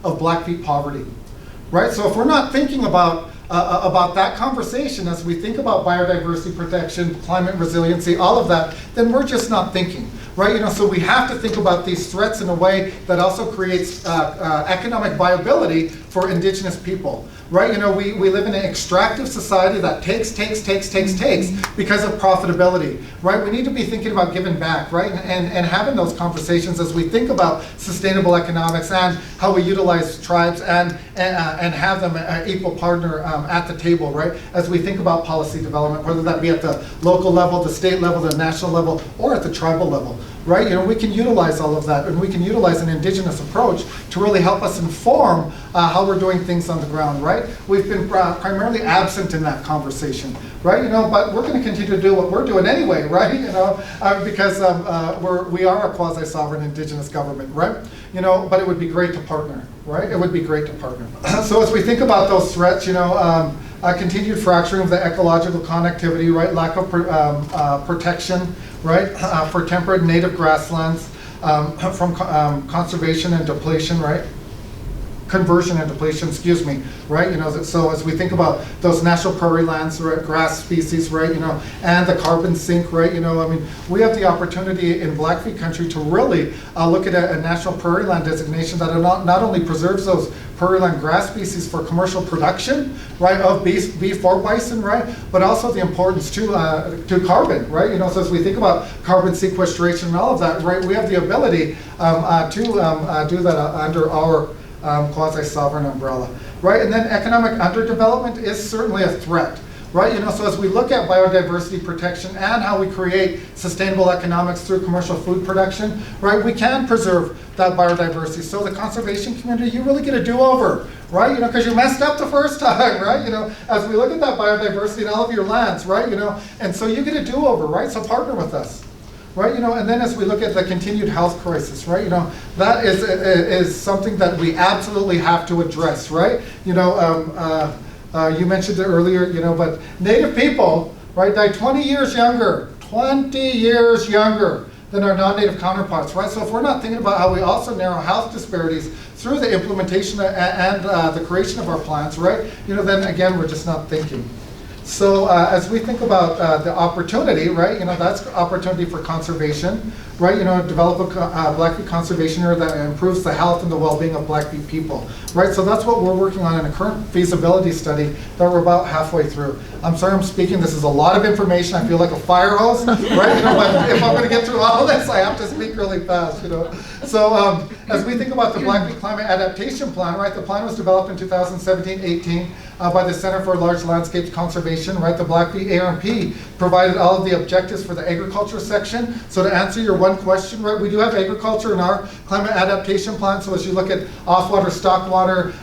of Blackfeet poverty, right? So if we're not thinking about that conversation as we think about biodiversity protection, climate resiliency, all of that, then we're just not thinking, right? So we have to think about these threats in a way that also creates economic viability for Indigenous people, right? We live in an extractive society that takes because of profitability, right? We need to be thinking about giving back, right? And having those conversations as we think about sustainable economics and how we utilize tribes and have them an equal partner at the table, right? As we think about policy development, whether that be at the local level, the state level, the national level, or at the tribal level, right? We can utilize all of that, and we can utilize an Indigenous approach to really help us inform how we're doing things on the ground, right? We've been primarily absent in that conversation, right? But we're going to continue to do what we're doing anyway, right? Because we are a quasi-sovereign Indigenous government, right? But it would be great to partner, right? It would be great to partner. So as we think about those threats, continued fracturing of the ecological connectivity, right? Lack of protection, right? For temperate native grasslands, from conservation and depletion, right? Conversion and depletion, excuse me, right? So as we think about those national prairie lands, right, grass species, right, and the carbon sink, right, I mean, we have the opportunity in Blackfeet country to really look at a national prairie land designation that not only preserves those prairie land grass species for commercial production, right, of beef or bison, right, but also the importance to carbon, right? So as we think about carbon sequestration and all of that, right, we have the ability to do that under our quasi-sovereign umbrella, right? And then economic underdevelopment is certainly a threat, right? So as we look at biodiversity protection and how we create sustainable economics through commercial food production, right, we can preserve that biodiversity. So the conservation community, you really get a do-over, right? Because you messed up the first time, right? As we look at that biodiversity in all of your lands, right? And so you get a do-over, right? So partner with us. Right, and then as we look at the continued health crisis, right, that is something that we absolutely have to address, right? You mentioned it earlier, but Native people, right, die 20 years younger than our non-Native counterparts, right? So if we're not thinking about how we also narrow health disparities through the implementation and the creation of our plans, right, then again, we're just not thinking. So as we think about the opportunity, right, that's opportunity for conservation, right? Develop a Blackfeet conservation area that improves the health and the well-being of Blackfeet people, right? So that's what we're working on in a current feasibility study that we're about halfway through. I'm sorry I'm speaking, this is a lot of information, I feel like a fire hose, right? But if I'm gonna get through all of this, I have to speak really fast, So as we think about the Blackfeet Climate Adaptation Plan, right? The plan was developed in 2017-18 by the Center for Large Landscapes Conservation, right? The Blackfeet ARMP provided all of the objectives for the agriculture section. So to answer your one question, right, we do have agriculture in our climate adaptation plan. So as you look at off-water, stock water,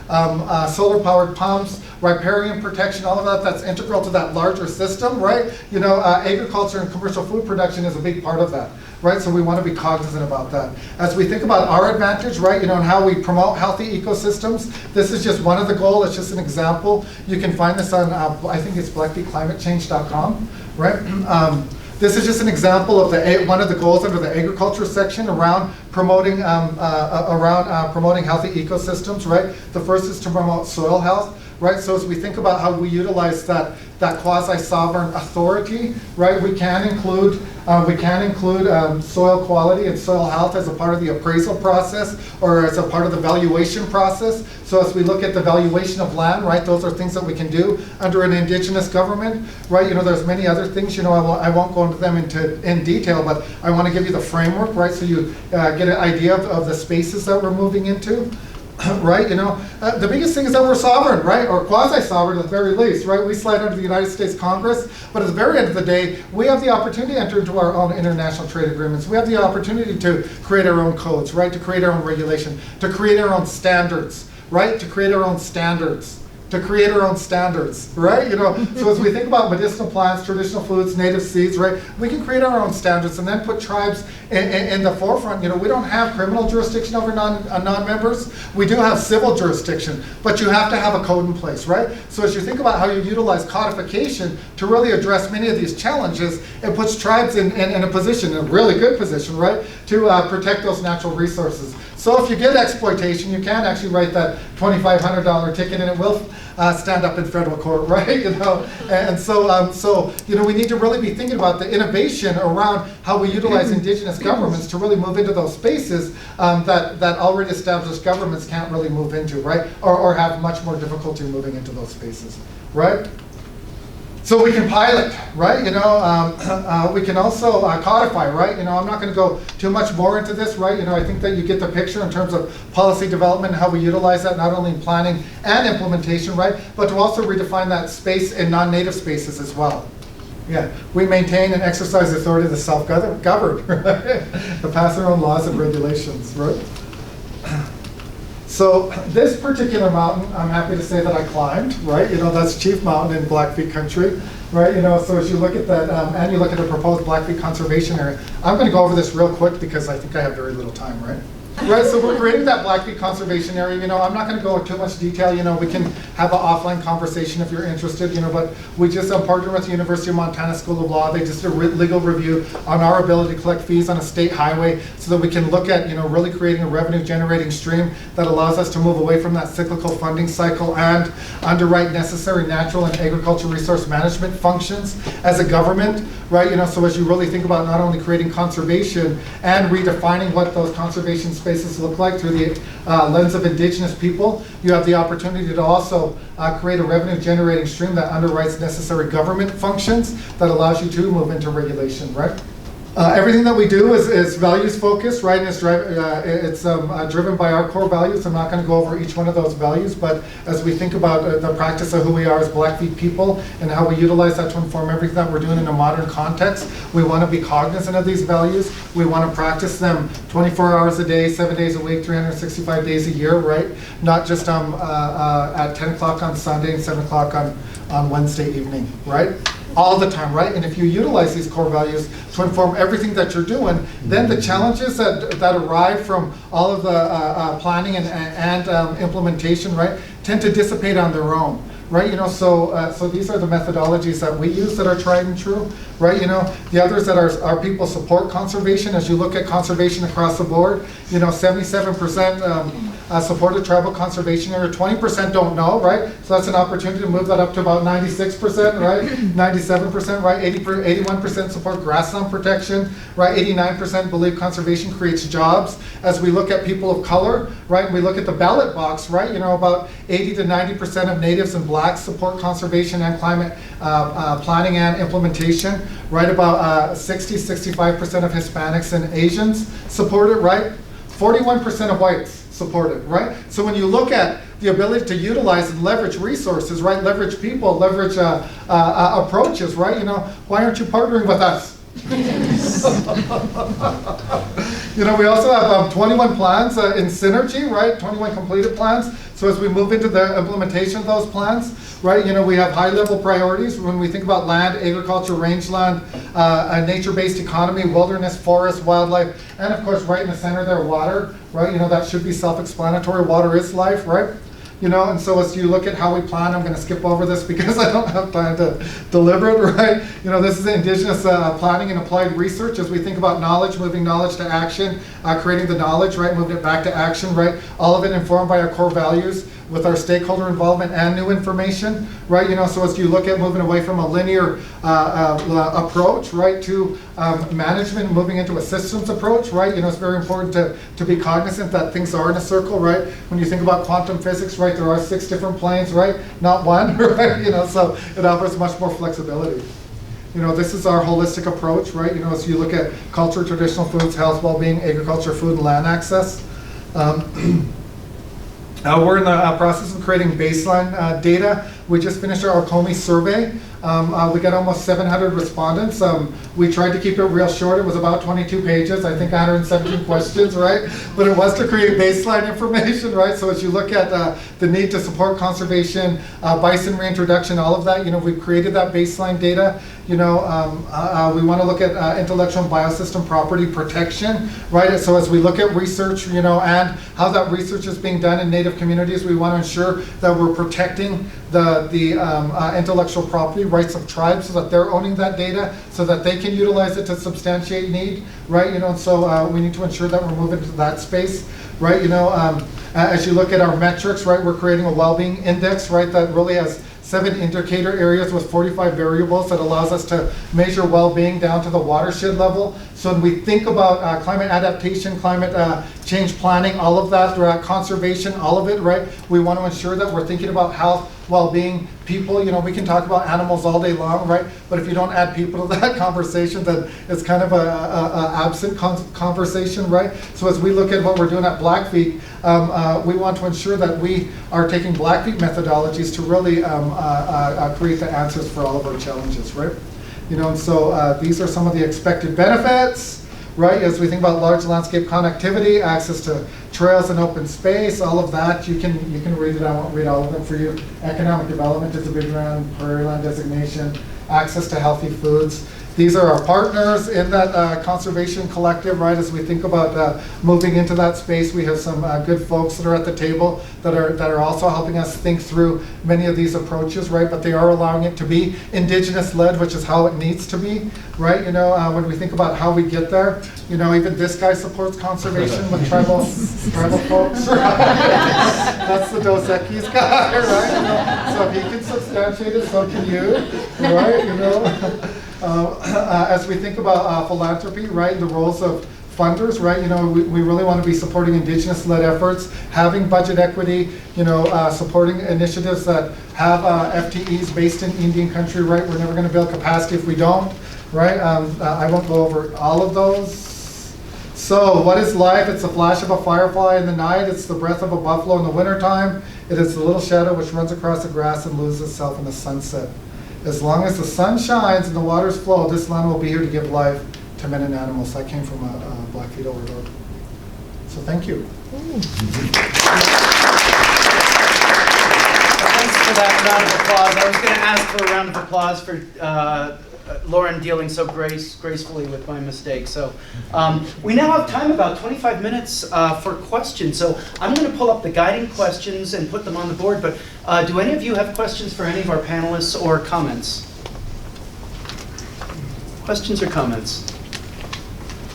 solar-powered pumps, riparian protection, all of that, that's integral to that larger system, right? Agriculture and commercial food production is a big part of that, right? So we want to be cognizant about that. As we think about our advantage, right, and how we promote healthy ecosystems, this is just one of the goals. It's just an example. You can find this on, I think it's blackfeetclimatechange.com, right? This is just an example of one of the goals under the agriculture section around promoting promoting healthy ecosystems, right? The first is to promote soil health, right? So as we think about how we utilize that quasi-sovereign authority, right? We can include soil quality and soil health as a part of the appraisal process or as a part of the valuation process. So as we look at the valuation of land, right, those are things that we can do under an Indigenous government, right? There's many other things, I won't go into them in detail, but I want to give you the framework, right? So you get an idea of the spaces that we're moving into. Right, the biggest thing is that we're sovereign, right, or quasi-sovereign at the very least, right? We slide under the United States Congress, but at the very end of the day, we have the opportunity to enter into our own international trade agreements. We have the opportunity to create our own codes, right, to create our own regulation, to create our own standards, right, to create our own standards. Right? So as we think about medicinal plants, traditional foods, native seeds, right, we can create our own standards and then put tribes in the forefront. We don't have criminal jurisdiction over non-members. We do have civil jurisdiction, but you have to have a code in place, right? So as you think about how you utilize codification to really address many of these challenges, it puts tribes in a position, a really good position, right, to protect those natural resources. So if you get exploitation, you can actually write that $2,500 ticket and it will stand up in federal court, right? And so we need to really be thinking about the innovation around how we utilize Indigenous governments to really move into those spaces that already established governments can't really move into, right? Or have much more difficulty moving into those spaces, right? So we can pilot, right? We can also codify, right? I'm not going to go too much more into this, right? I think that you get the picture in terms of policy development and how we utilize that not only in planning and implementation, right? But to also redefine that space in non-native spaces as well. Yeah, we maintain and exercise the authority of the self-governed, right? To pass our own laws and regulations, right? So this particular mountain, I'm happy to say that I climbed, right? That's Chief Mountain in Blackfeet country, right? So as you look at that, and you look at the proposed Blackfeet conservation area, I'm going to go over this real quick because I think I have very little time, right? Right, so we're creating that Blackfeet conservation area. I'm not going to go into too much detail. We can have an offline conversation if you're interested. But we just partnered with the University of Montana School of Law. They just did a legal review on our ability to collect fees on a state highway, so that we can look at really creating a revenue-generating stream that allows us to move away from that cyclical funding cycle and underwrite necessary natural and agricultural resource management functions as a government, right? So as you really think about not only creating conservation and redefining what those conservation spaces look like through the lens of Indigenous people, you have the opportunity to also create a revenue-generating stream that underwrites necessary government functions that allows you to move into regulation, right? Everything that we do is values-focused, right? And it's driven by our core values. I'm not going to go over each one of those values, but as we think about the practice of who we are as Blackfeet people and how we utilize that to inform everything that we're doing in a modern context, we want to be cognizant of these values. We want to practice them 24 hours a day, 7 days a week, 365 days a year, right? Not just at 10 o'clock on Sunday and 7 o'clock on Wednesday evening, right? All the time, right? And if you utilize these core values to inform everything that you're doing, then the challenges that arrive from all of the planning and implementation, right, tend to dissipate on their own, right? So these are the methodologies that we use that are tried and true, right? The others that our people support conservation. As you look at conservation across the board, 77% supported tribal conservation area. 20% don't know, right? So that's an opportunity to move that up to about 96%, right? 97%, right? 81% support grassland protection, right? 89% believe conservation creates jobs. As we look at people of color, right? And we look at the ballot box, right? You know, about 80 to 90% of natives and blacks support conservation and climate planning and implementation, right? About 65% of Hispanics and Asians support it, right? 41% of whites support it, right? So when you look at the ability to utilize and leverage resources, right? Leverage people, leverage approaches, right? You know, why aren't you partnering with us? You know, we also have 21 plans in synergy, right? 21 completed plans. So as we move into the implementation of those plans, right, you know, we have high-level priorities when we think about land, agriculture, rangeland, a nature-based economy, wilderness, forest, wildlife, and of course, right in the center there, water, right? You know, that should be self-explanatory. Water is life, right? You know, and so as you look at how we plan, I'm going to skip over this because I don't have time to deliver it, right? You know, this is Indigenous planning and applied research as we think about knowledge, moving knowledge to action, creating the knowledge, right, moving it back to action, right? All of it informed by our core values with our stakeholder involvement and new information, right? You know, so as you look at moving away from a linear approach, right, to management, moving into a systems approach, right? You know, it's very important to be cognizant that things are in a circle, right? When you think about quantum physics, right, there are 6 different planes, right? Not one, right? You know, so it offers much more flexibility. You know, this is our holistic approach, right? You know, as you look at culture, traditional foods, health, well-being, agriculture, food, and land access. We're in the process of creating baseline data. We just finished our Okomi survey. We got almost 700 respondents. We tried to keep it real short. It was about 22 pages, I think 117 questions, right? But it was to create baseline information, right? So as you look at the need to support conservation, bison reintroduction, all of that, you know, we've created that baseline data. You know, we want to look at intellectual and biosystem property protection, right? So as we look at research, you know, and how that research is being done in Native communities, we want to ensure that we're protecting the intellectual property rights of tribes so that they're owning that data, so that they can utilize it to substantiate need, right? You know, and so we need to ensure that we're moving to that space, right? You know, as you look at our metrics, right, we're creating a well-being index, right, that really has 7 indicator areas with 45 variables that allows us to measure well-being down to the watershed level. So when we think about climate adaptation, climate change planning, all of that, conservation, all of it, right? We want to ensure that we're thinking about health, well-being, people. You know, we can talk about animals all day long, right? But if you don't add people to that conversation, then it's kind of a absent conversation, right? So as we look at what we're doing at Blackfeet, we want to ensure that we are taking Blackfeet methodologies to really create the answers for all of our challenges, right? You know, and so these are some of the expected benefits, right? As we think about large landscape connectivity, access to trails and open space, all of that, you can read it. I won't read all of them for you. Economic development is a big one, prairie land designation, access to healthy foods. These are our partners in that conservation collective, right? As we think about moving into that space, we have some good folks that are at the table that are also helping us think through many of these approaches, right? But they are allowing it to be Indigenous-led, which is how it needs to be, right? You know, when we think about how we get there, you know, even this guy supports conservation with tribal folks, right? That's the Dos Equis guy, right? You know, so if he can substantiate it, so can you, right? You know. As we think about philanthropy, right, the roles of funders, right, you know, we really want to be supporting Indigenous-led efforts, having budget equity, you know, supporting initiatives that have FTEs based in Indian country, right? We're never going to build capacity if we don't, right? I won't go over all of those. So what is life? It's the flash of a firefly in the night. It's the breath of a buffalo in the wintertime. It is the little shadow which runs across the grass and loses itself in the sunset. As long as the sun shines and the waters flow, this land will be here to give life to men and animals. I came from a Blackfeet overlord. So thank you. Thanks for that round of applause. I was going to ask for a round of applause for Loren dealing so gracefully with my mistake. So we now have time, about 25 minutes for questions. So I'm going to pull up the guiding questions and put them on the board. But do any of you have questions for any of our panelists or comments? Questions or comments?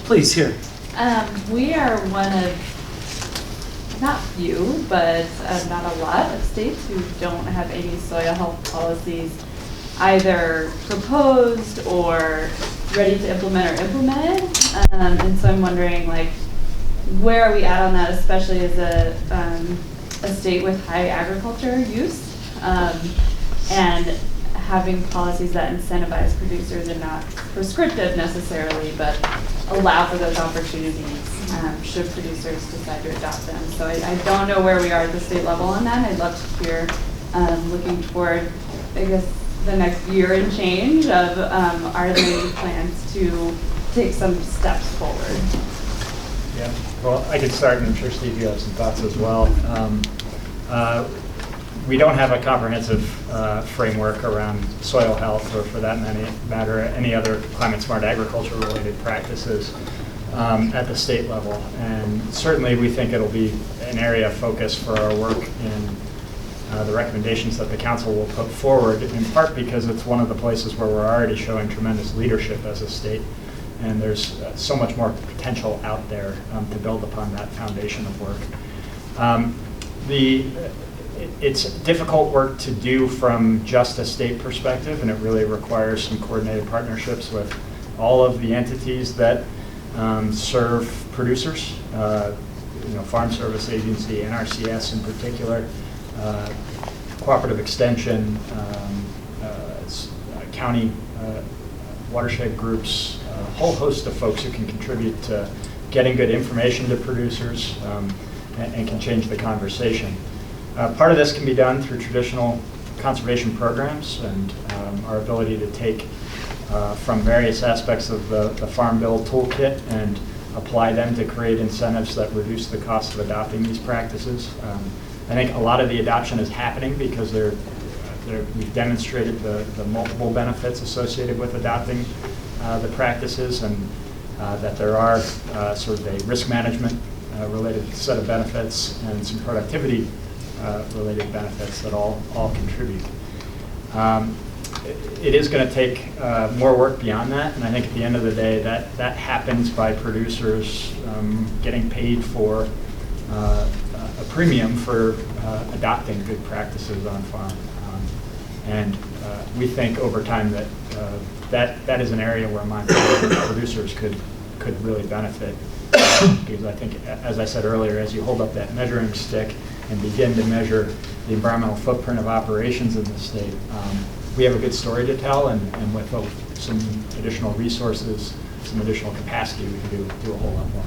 Please, here. We are one of not few, but not a lot of states who don't have any soil health policies either proposed or ready to implement or implemented. And so I'm wondering, like, where are we at on that, especially as a state with high agriculture use, and having policies that incentivize producers and not prescriptive necessarily, but allow for those opportunities should producers decide to adopt them. So I don't know where we are at the state level on that. I'd love to hear, looking toward, I guess, the next year and change of are there any plans to take some steps forward? Yeah, well, I could start, and I'm sure, Steve, you have some thoughts as well. We don't have a comprehensive framework around soil health, or for that matter, any other climate-smart agriculture-related practices at the state level. And certainly we think it'll be an area of focus for our work in the recommendations that the council will put forward, in part because it's one of the places where we're already showing tremendous leadership as a state. And there's so much more potential out there to build upon that foundation of work. It's difficult work to do from just a state perspective, and it really requires some coordinated partnerships with all of the entities that serve producers, Farm Service Agency, NRCS in particular, Cooperative Extension, county watershed groups, a whole host of folks who can contribute to getting good information to producers and can change the conversation. Part of this can be done through traditional conservation programs and our ability to take from various aspects of the Farm Bill toolkit and apply them to create incentives that reduce the cost of adopting these practices. I think a lot of the adoption is happening because we've demonstrated the multiple benefits associated with adopting the practices, and that there are sort of a risk management related set of benefits and some productivity related benefits that all contribute. It is going to take more work beyond that, and I think at the end of the day that happens by producers getting paid for a premium for adopting good practices on farm. And we think over time that is an area where Montana producers could really benefit. Because I think, as I said earlier, as you hold up that measuring stick and begin to measure the environmental footprint of operations in the state, we have a good story to tell, and with some additional resources, some additional capacity, we can do a whole lot more.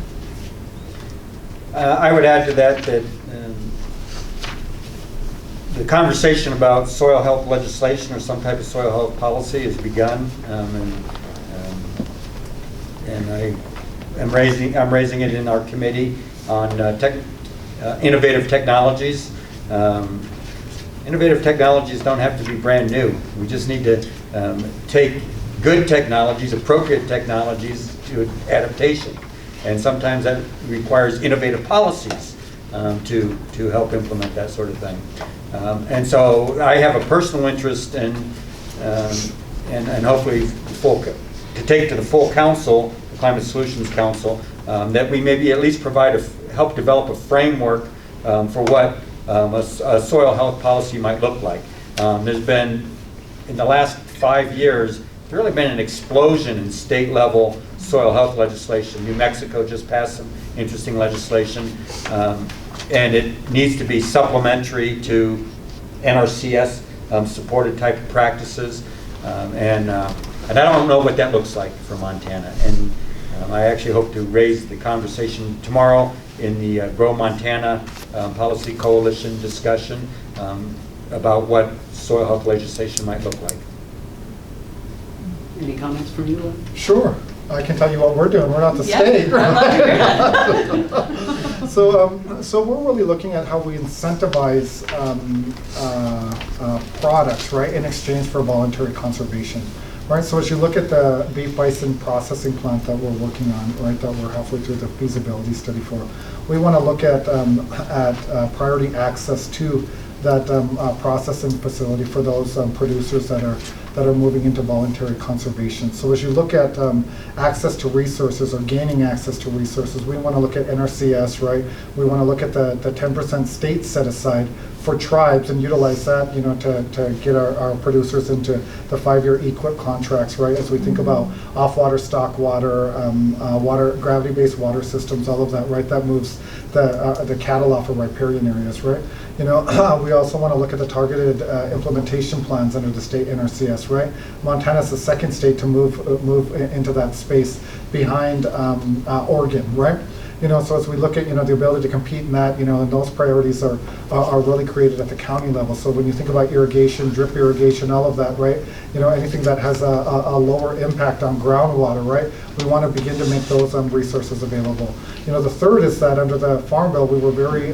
I would add to that the conversation about soil health legislation or some type of soil health policy has begun, and I'm raising it in our committee on innovative technologies. Innovative technologies don't have to be brand new. We just need to take good technologies, appropriate technologies to adaptation. And sometimes that requires innovative policies to help implement that sort of thing. And so I have a personal interest in, and hopefully to take to the full council, the Climate Solutions Council, that we maybe at least help develop a framework for what a soil health policy might look like. There's been, in the last 5 years, there's really been an explosion in state level soil health legislation. New Mexico just passed some interesting legislation, and it needs to be supplementary to NRCS supported type of practices, and I don't know what that looks like for Montana. And I actually hope to raise the conversation tomorrow in the Grow Montana Policy Coalition discussion about what soil health legislation might look like. Any comments from you, Loren? Sure. I can tell you what we're doing. We're not the state. So we're really looking at how we incentivize products, right, in exchange for voluntary conservation. Right, so as you look at the beef bison processing plant that we're working on, right, that we're halfway through the feasibility study for, we want to look at priority access to processing facility for those producers that are moving into voluntary conservation. So as you look at access to resources or gaining access to resources, we want to look at NRCS, right? We want to look at the 10% state set aside for tribes and utilize that, to get our producers into the 5-year EQIP contracts, right? As we think about off-water, stock water, gravity-based water systems, all of that, right? That moves the cattle off of riparian areas, right? We also want to look at the targeted implementation plans under the state NRCS, right? Montana's the second state to move into that space behind Oregon, right? So as we look at, the ability to compete in that, and those priorities are really created at the county level. So when you think about irrigation, drip irrigation, all of that, right? Anything that has a lower impact on groundwater, right? We want to begin to make those resources available. The third is that under the Farm Bill, we were very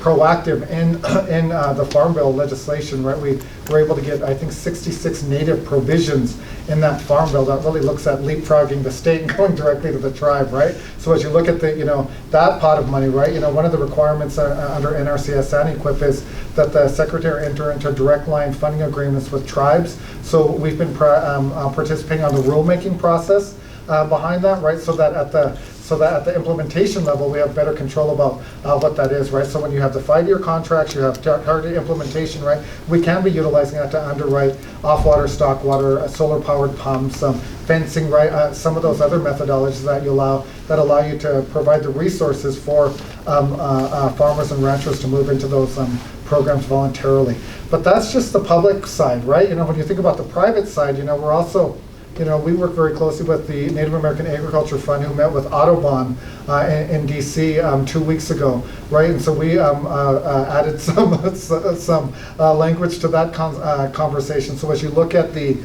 proactive in the Farm Bill legislation, right? We were able to get, I think, 66 native provisions in that Farm Bill that really looks at leapfrogging the state and going directly to the tribe, right? So as you look at the, that pot of money, right? One of the requirements under NRCS and EQIP is that the Secretary enter into direct line funding agreements with tribes. So we've been participating on the rulemaking process behind that, right? So that at the implementation level, we have better control about what that is, right? So when you have the 5-year contracts, you have targeted implementation, right? We can be utilizing that to underwrite off-water, stock water, solar-powered pumps, fencing, right? Some of those other methodologies that allow you to provide the resources for farmers and ranchers to move into those programs voluntarily. But that's just the public side, right? When you think about the private side, we're also, we work very closely with the Native American Agriculture Fund, who met with Audubon in DC 2 weeks ago, right? And so we added some language to that conversation. So as you look at the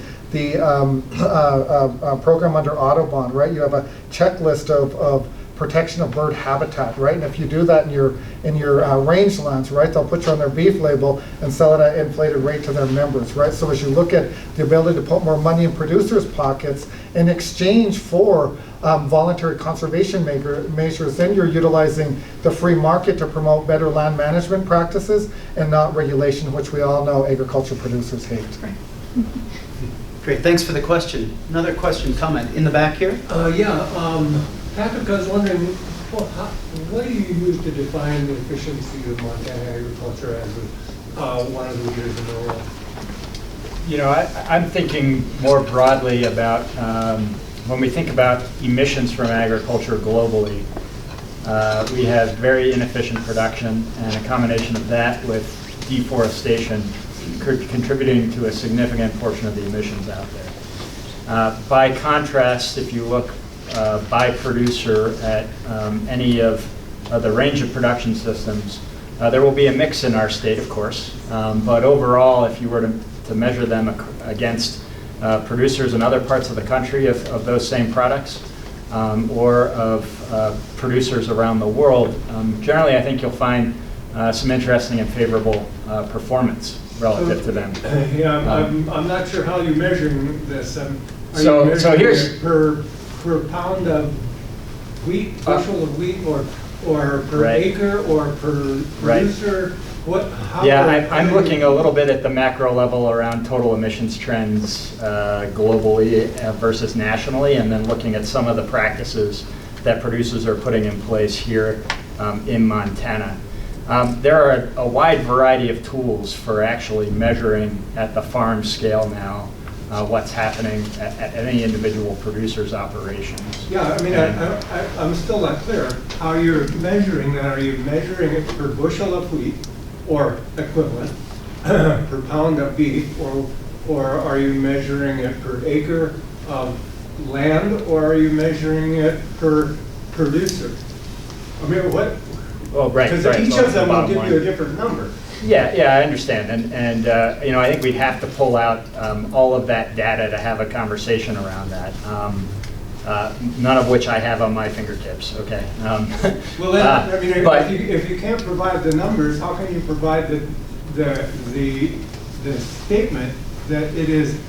program under Audubon, right, you have a checklist of protection of bird habitat, right? And if you do that in your rangelands, right, they'll put you on their beef label and sell it at an inflated rate to their members, right? So as you look at the ability to put more money in producers' pockets in exchange for voluntary conservation measures, then you're utilizing the free market to promote better land management practices and not regulation, which we all know agriculture producers hate. Great, thanks for the question. Another question, comment in the back here? Patrick, I was wondering, what do you use to define the efficiency of Montana agriculture as one of the leaders in the world? I'm thinking more broadly about when we think about emissions from agriculture globally, we have very inefficient production, and a combination of that with deforestation contributing to a significant portion of the emissions out there. By contrast, if you look by producer at any of the range of production systems, there will be a mix in our state, of course, but overall, if you were to measure them against producers in other parts of the country of those same products, or of producers around the world, generally I think you'll find some interesting and favorable performance relative to them. I'm not sure how you're measuring this. Are So you measuring here's it per pound of wheat, bushel of wheat, or per Right. acre, or per producer? I'm looking a little bit at the macro level around total emissions trends globally versus nationally, and then looking at some of the practices that producers are putting in place here in Montana. There are a wide variety of tools for actually measuring at the farm scale now what's happening at any individual producer's operations. Yeah, I mean, I'm still not clear how you're measuring that. Are you measuring it per bushel of wheat, or equivalent, per pound of beef, or are you measuring it per acre of land, or are you measuring it per producer? I mean, what? Well, right. Because each of them will give you a different number. Yeah, I understand, and I think we'd have to pull out all of that data to have a conversation around that. None of which I have on my fingertips. Okay. Well, then, I mean, if you can't provide the numbers, how can you provide the statement that it is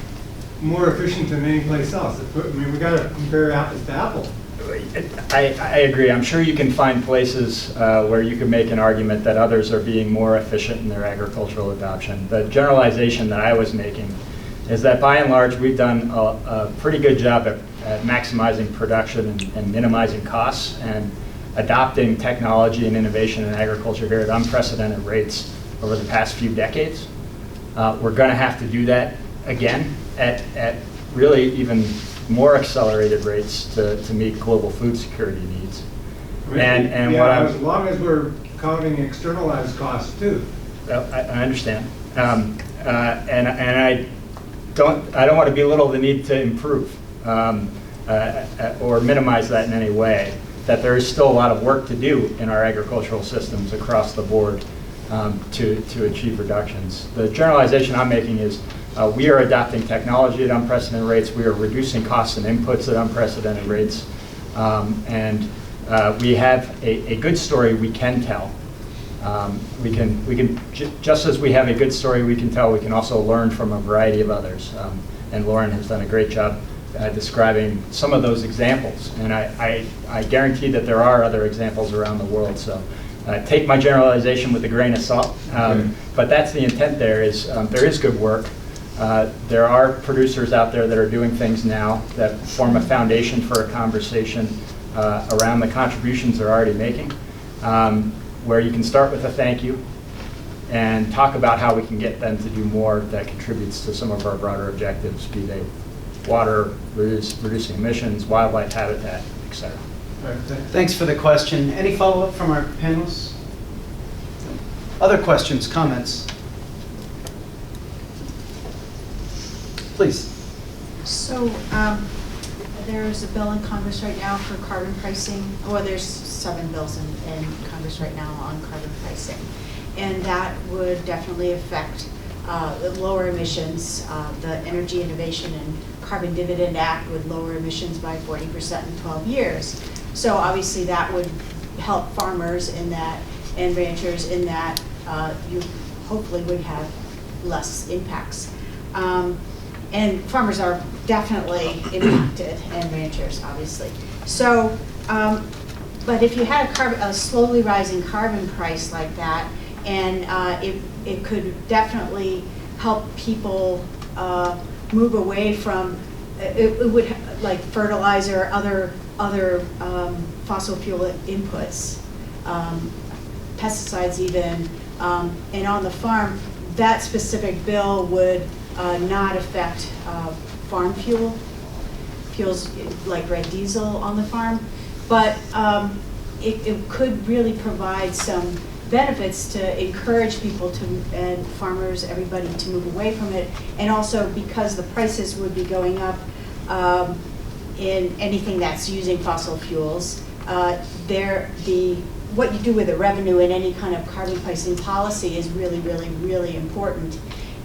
more efficient than any place else? I mean, we got to compare apples to apples. I agree. I'm sure you can find places where you can make an argument that others are being more efficient in their agricultural adoption. The generalization that I was making is that by and large, we've done a pretty good job at maximizing production and minimizing costs and adopting technology and innovation in agriculture here at unprecedented rates over the past few decades. We're going to have to do that again at really even more accelerated rates to meet global food security needs. And yeah, what I'm, as long as we're counting externalized costs too. I understand, and I don't want to belittle the need to improve or minimize that in any way. That there is still a lot of work to do in our agricultural systems across the board to achieve reductions. The generalization I'm making is we are adopting technology at unprecedented rates. We are reducing costs and inputs at unprecedented rates, and we have a good story we can tell. We can just as we have a good story we can tell, we can also learn from a variety of others. And Loren has done a great job describing some of those examples. And I guarantee that there are other examples around the world. So take my generalization with a grain of salt. But that's the intent there is good work. There are producers out there that are doing things now that form a foundation for a conversation around the contributions they're already making, where you can start with a thank you and talk about how we can get them to do more that contributes to some of our broader objectives, be they water, reducing emissions, wildlife habitat, et cetera. All right, Thanks for the question. Any follow-up from our panelists? Other questions, comments? Please. So there's a bill in Congress right now for carbon pricing. Well, there's 7 bills in Congress right now on carbon pricing. And that would definitely affect the lower emissions. The Energy Innovation and Carbon Dividend Act would lower emissions by 40% in 12 years. So obviously that would help farmers in that and ranchers in that you hopefully would have less impacts. And farmers are definitely impacted, and ranchers, obviously. So, but if you had a slowly rising carbon price like that, and it could definitely help people move away from, it would, like fertilizer, other fossil fuel inputs, pesticides even, and on the farm, that specific bill would not affect farm fuels like red diesel on the farm, but it could really provide some benefits to encourage people to, and farmers, everybody to move away from it. And also because the prices would be going up in anything that's using fossil fuels, what you do with the revenue in any kind of carbon pricing policy is really, really, really important.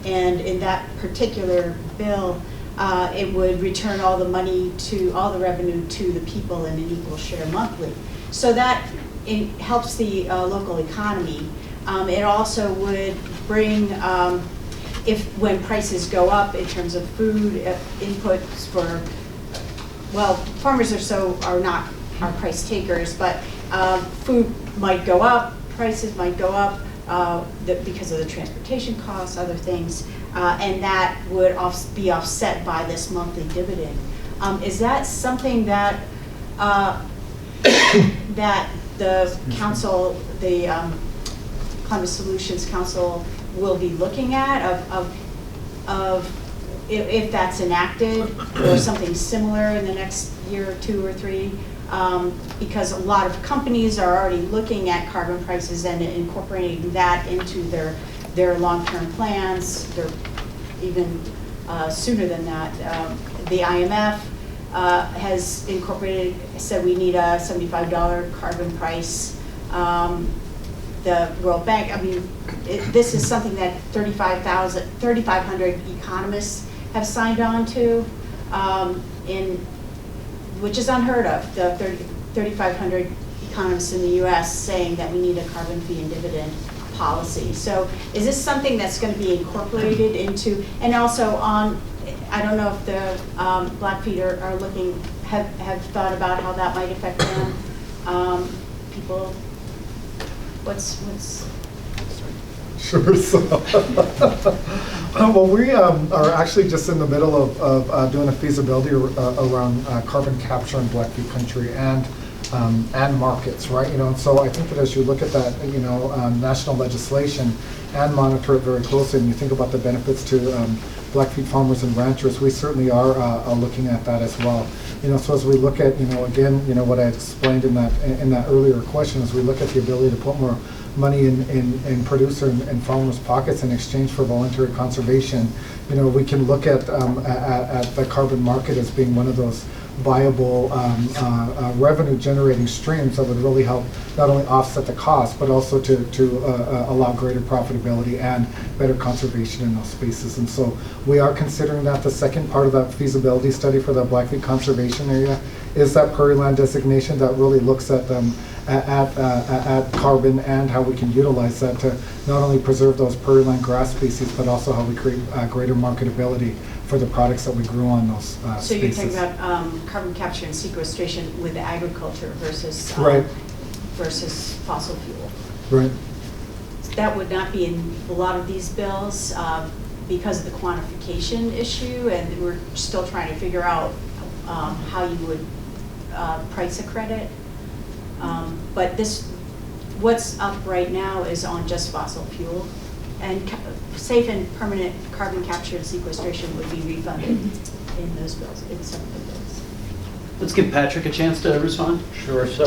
And in that particular bill, it would return all the money all the revenue to the people in an equal share monthly. So that it helps the local economy. It also would bring, when prices go up in terms of food inputs for, well, farmers are not our price takers, but food might go up, prices might go up because of the transportation costs, other things, and that would be offset by this monthly dividend. Is that something that that the council, the Climate Solutions Council, will be looking at of if that's enacted or something similar in the next year or 2 or 3? Because a lot of companies are already looking at carbon prices and incorporating that into their long-term plans. They're even sooner than that. The IMF has incorporated, said we need a $75 carbon price. The World Bank, I mean, this is something that 3,500 economists have signed on to, which is unheard of, the 3,500 economists in the US saying that we need a carbon fee and dividend policy. So is this something that's going to be incorporated into, and also on, I don't know if the Blackfeet are looking, have thought about how that might affect them. People, what's Sure. So, well, we are actually just in the middle of doing a feasibility around carbon capture in Blackfeet country and markets, right? You know, and so I think that as you look at that, you know, national legislation and monitor it very closely, and you think about the benefits to Blackfeet farmers and ranchers, we certainly are looking at that as well. You know, so as we look at, you know, again, you know, what I explained in that earlier question, as we look at the ability to put more money in producer and farmers' pockets in exchange for voluntary conservation, you know, we can look at the carbon market as being one of those viable revenue generating streams that would really help not only offset the cost, but also to allow greater profitability and better conservation in those spaces. And so we are considering that. The second part of that feasibility study for the Blackfeet conservation area is that prairie land designation that really looks at carbon and how we can utilize that to not only preserve those prairie land grass species, but also how we create greater marketability for the products that we grew on those So you're spaces. talking about carbon capture and sequestration with agriculture versus Right. versus fossil fuel. Right. That would not be in a lot of these bills because of the quantification issue, and we're still trying to figure out how you would price a credit. But what's up right now is on just fossil fuel, and safe and permanent carbon capture and sequestration would be refunded in those bills, in some of the bills. Let's give Patrick a chance to respond. Sure. So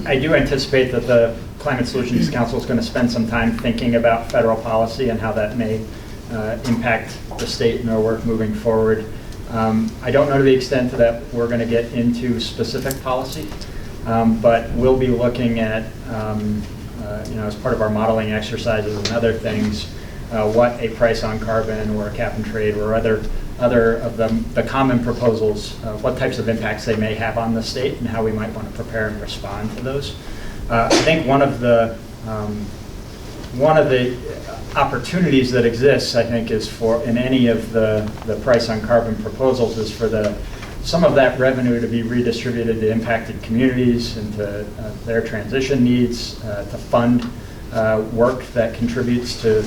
I do anticipate that the Climate Solutions Council is going to spend some time thinking about federal policy and how that may impact the state and our work moving forward. I don't know to the extent that we're going to get into specific policy, but we'll be looking at, you know, as part of our modeling exercises and other things, what a price on carbon or a cap and trade or other of the common proposals, what types of impacts they may have on the state and how we might want to prepare and respond to those. I think one of the opportunities that exists, I think, is for in any of the price on carbon proposals is for some of that revenue to be redistributed to impacted communities and to their transition needs, to fund work that contributes to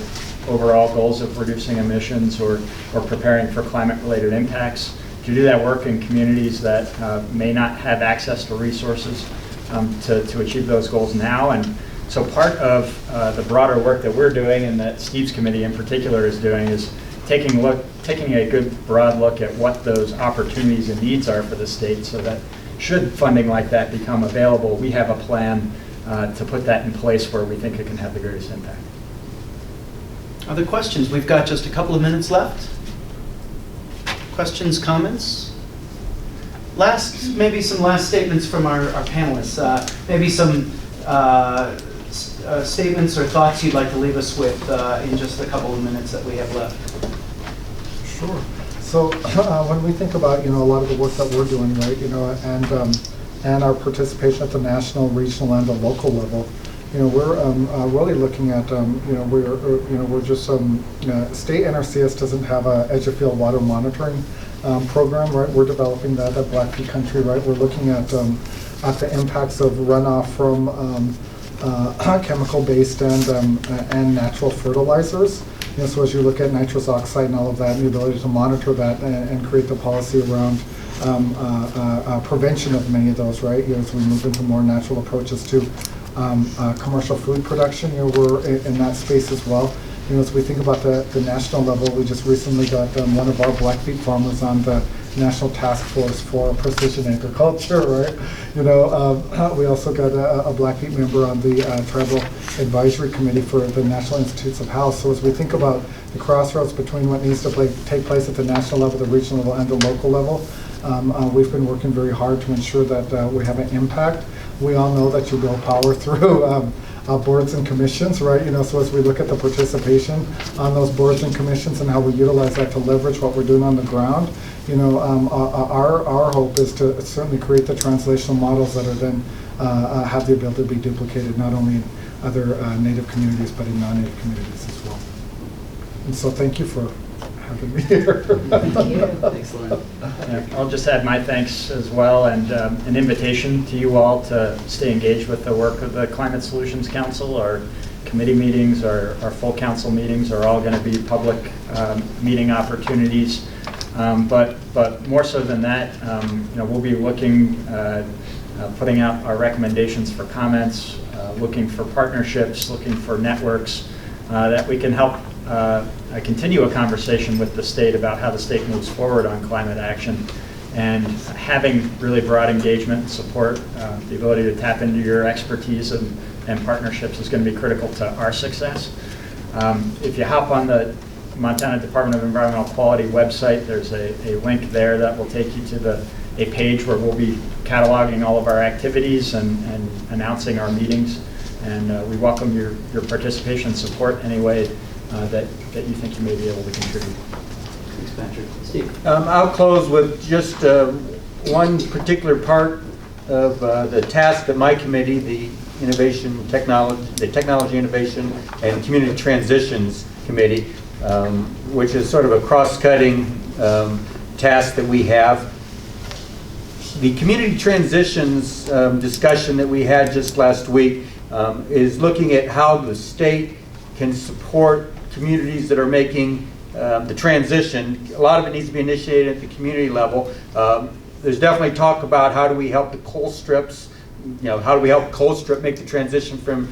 overall goals of reducing emissions or preparing for climate-related impacts, to do that work in communities that may not have access to resources to achieve those goals now. And so part of the broader work that we're doing and that Steve's committee in particular is doing is taking a good broad look at what those opportunities and needs are for the state, so that should funding like that become available, we have a plan to put that in place where we think it can have the greatest impact. Other questions? We've got just a couple of minutes left. Questions, comments? Maybe some last statements from our panelists. Maybe some statements or thoughts you'd like to leave us with in just the couple of minutes that we have left. Sure. So when we think about, you know, a lot of the work that we're doing, right, you know, and our participation at the national, regional, and the local level, you know, we're really looking at, you know, we're just state NRCS doesn't have a edge of field water monitoring program, right? We're developing that at Blackfeet country, right? We're looking at the impacts of runoff from chemical-based and natural fertilizers. You know, so as you look at nitrous oxide and all of that, and the ability to monitor that and create the policy around prevention of many of those, right? You know, as we move into more natural approaches to commercial food production, you know, we're in that space as well. You know, as we think about the national level, we just recently got one of our Blackfeet farmers on the National Task Force for Precision Agriculture, right? You know, we also got a Blackfeet member on the Tribal Advisory Committee for the National Institutes of Health. So as we think about the crossroads between what needs to take place at the national level, the regional level, and the local level, we've been working very hard to ensure that we have an impact. We all know that you build power through boards and commissions, right? You know, so as we look at the participation on those boards and commissions and how we utilize that to leverage what we're doing on the ground, you know, our hope is to certainly create the translational models that are then have the ability to be duplicated not only in other Native communities but in non-Native communities as well. And so thank you for having me here. Thanks, Loren. Yeah, I'll just add my thanks as well, and an invitation to you all to stay engaged with the work of the Climate Solutions Council. Our committee meetings, our full council meetings are all going to be public meeting opportunities. But more so than that, we'll be looking, putting out our recommendations for comments, looking for partnerships, looking for networks that we can help continue a conversation with the state about how the state moves forward on climate action. And having really broad engagement and support, the ability to tap into your expertise and partnerships is going to be critical to our success. If you hop on the Montana Department of Environmental Quality website, there's a link there that will take you to a page where we'll be cataloging all of our activities and announcing our meetings. And we welcome your participation and support any way that you think you may be able to contribute. Thanks, Patrick. Steve? I'll close with just one particular part of the task that my committee, the Technology Innovation and Community Transitions Committee, which is sort of a cross-cutting task that we have. The community transitions discussion that we had just last week is looking at how the state can support communities that are making the transition. A lot of it needs to be initiated at the community level. There's definitely talk about how do we help the coal strips, how do we help coal strip make the transition from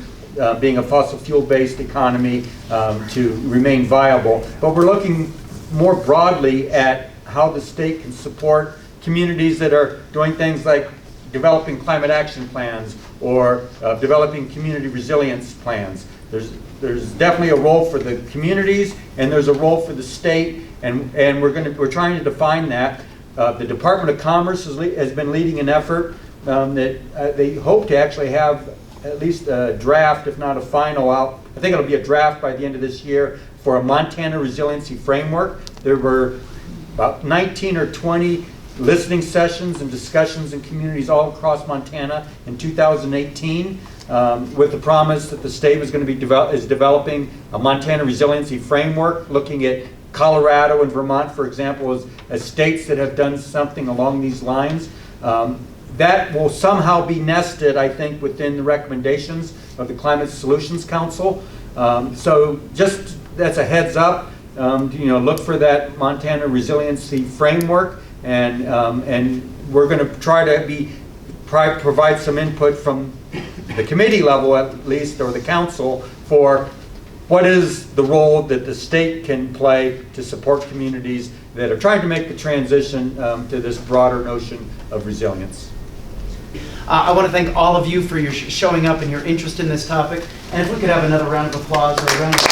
being a fossil fuel based economy to remain viable. But we're looking more broadly at how the state can support communities that are doing things like developing climate action plans or developing community resilience plans. There's definitely a role for the communities and there's a role for the state, and we're trying to define that. The Department of Commerce has been leading an effort that they hope to actually have at least a draft, if not a final out. I think it'll be a draft by the end of this year for a Montana Resiliency Framework. There were about 19 or 20 listening sessions and discussions in communities all across Montana in 2018 with the promise that the state was going to be developing a Montana Resiliency Framework, looking at Colorado and Vermont, for example, as states that have done something along these lines. That will somehow be nested, I think, within the recommendations of the Climate Solutions Council. So just that's a heads up. Look for that Montana Resiliency Framework, and we're going to try to provide some input from the committee level, at least, or the council, for what is the role that the state can play to support communities that are trying to make the transition to this broader notion of resilience. I want to thank all of you for your showing up and your interest in this topic. And if we could have another round of applause or a round of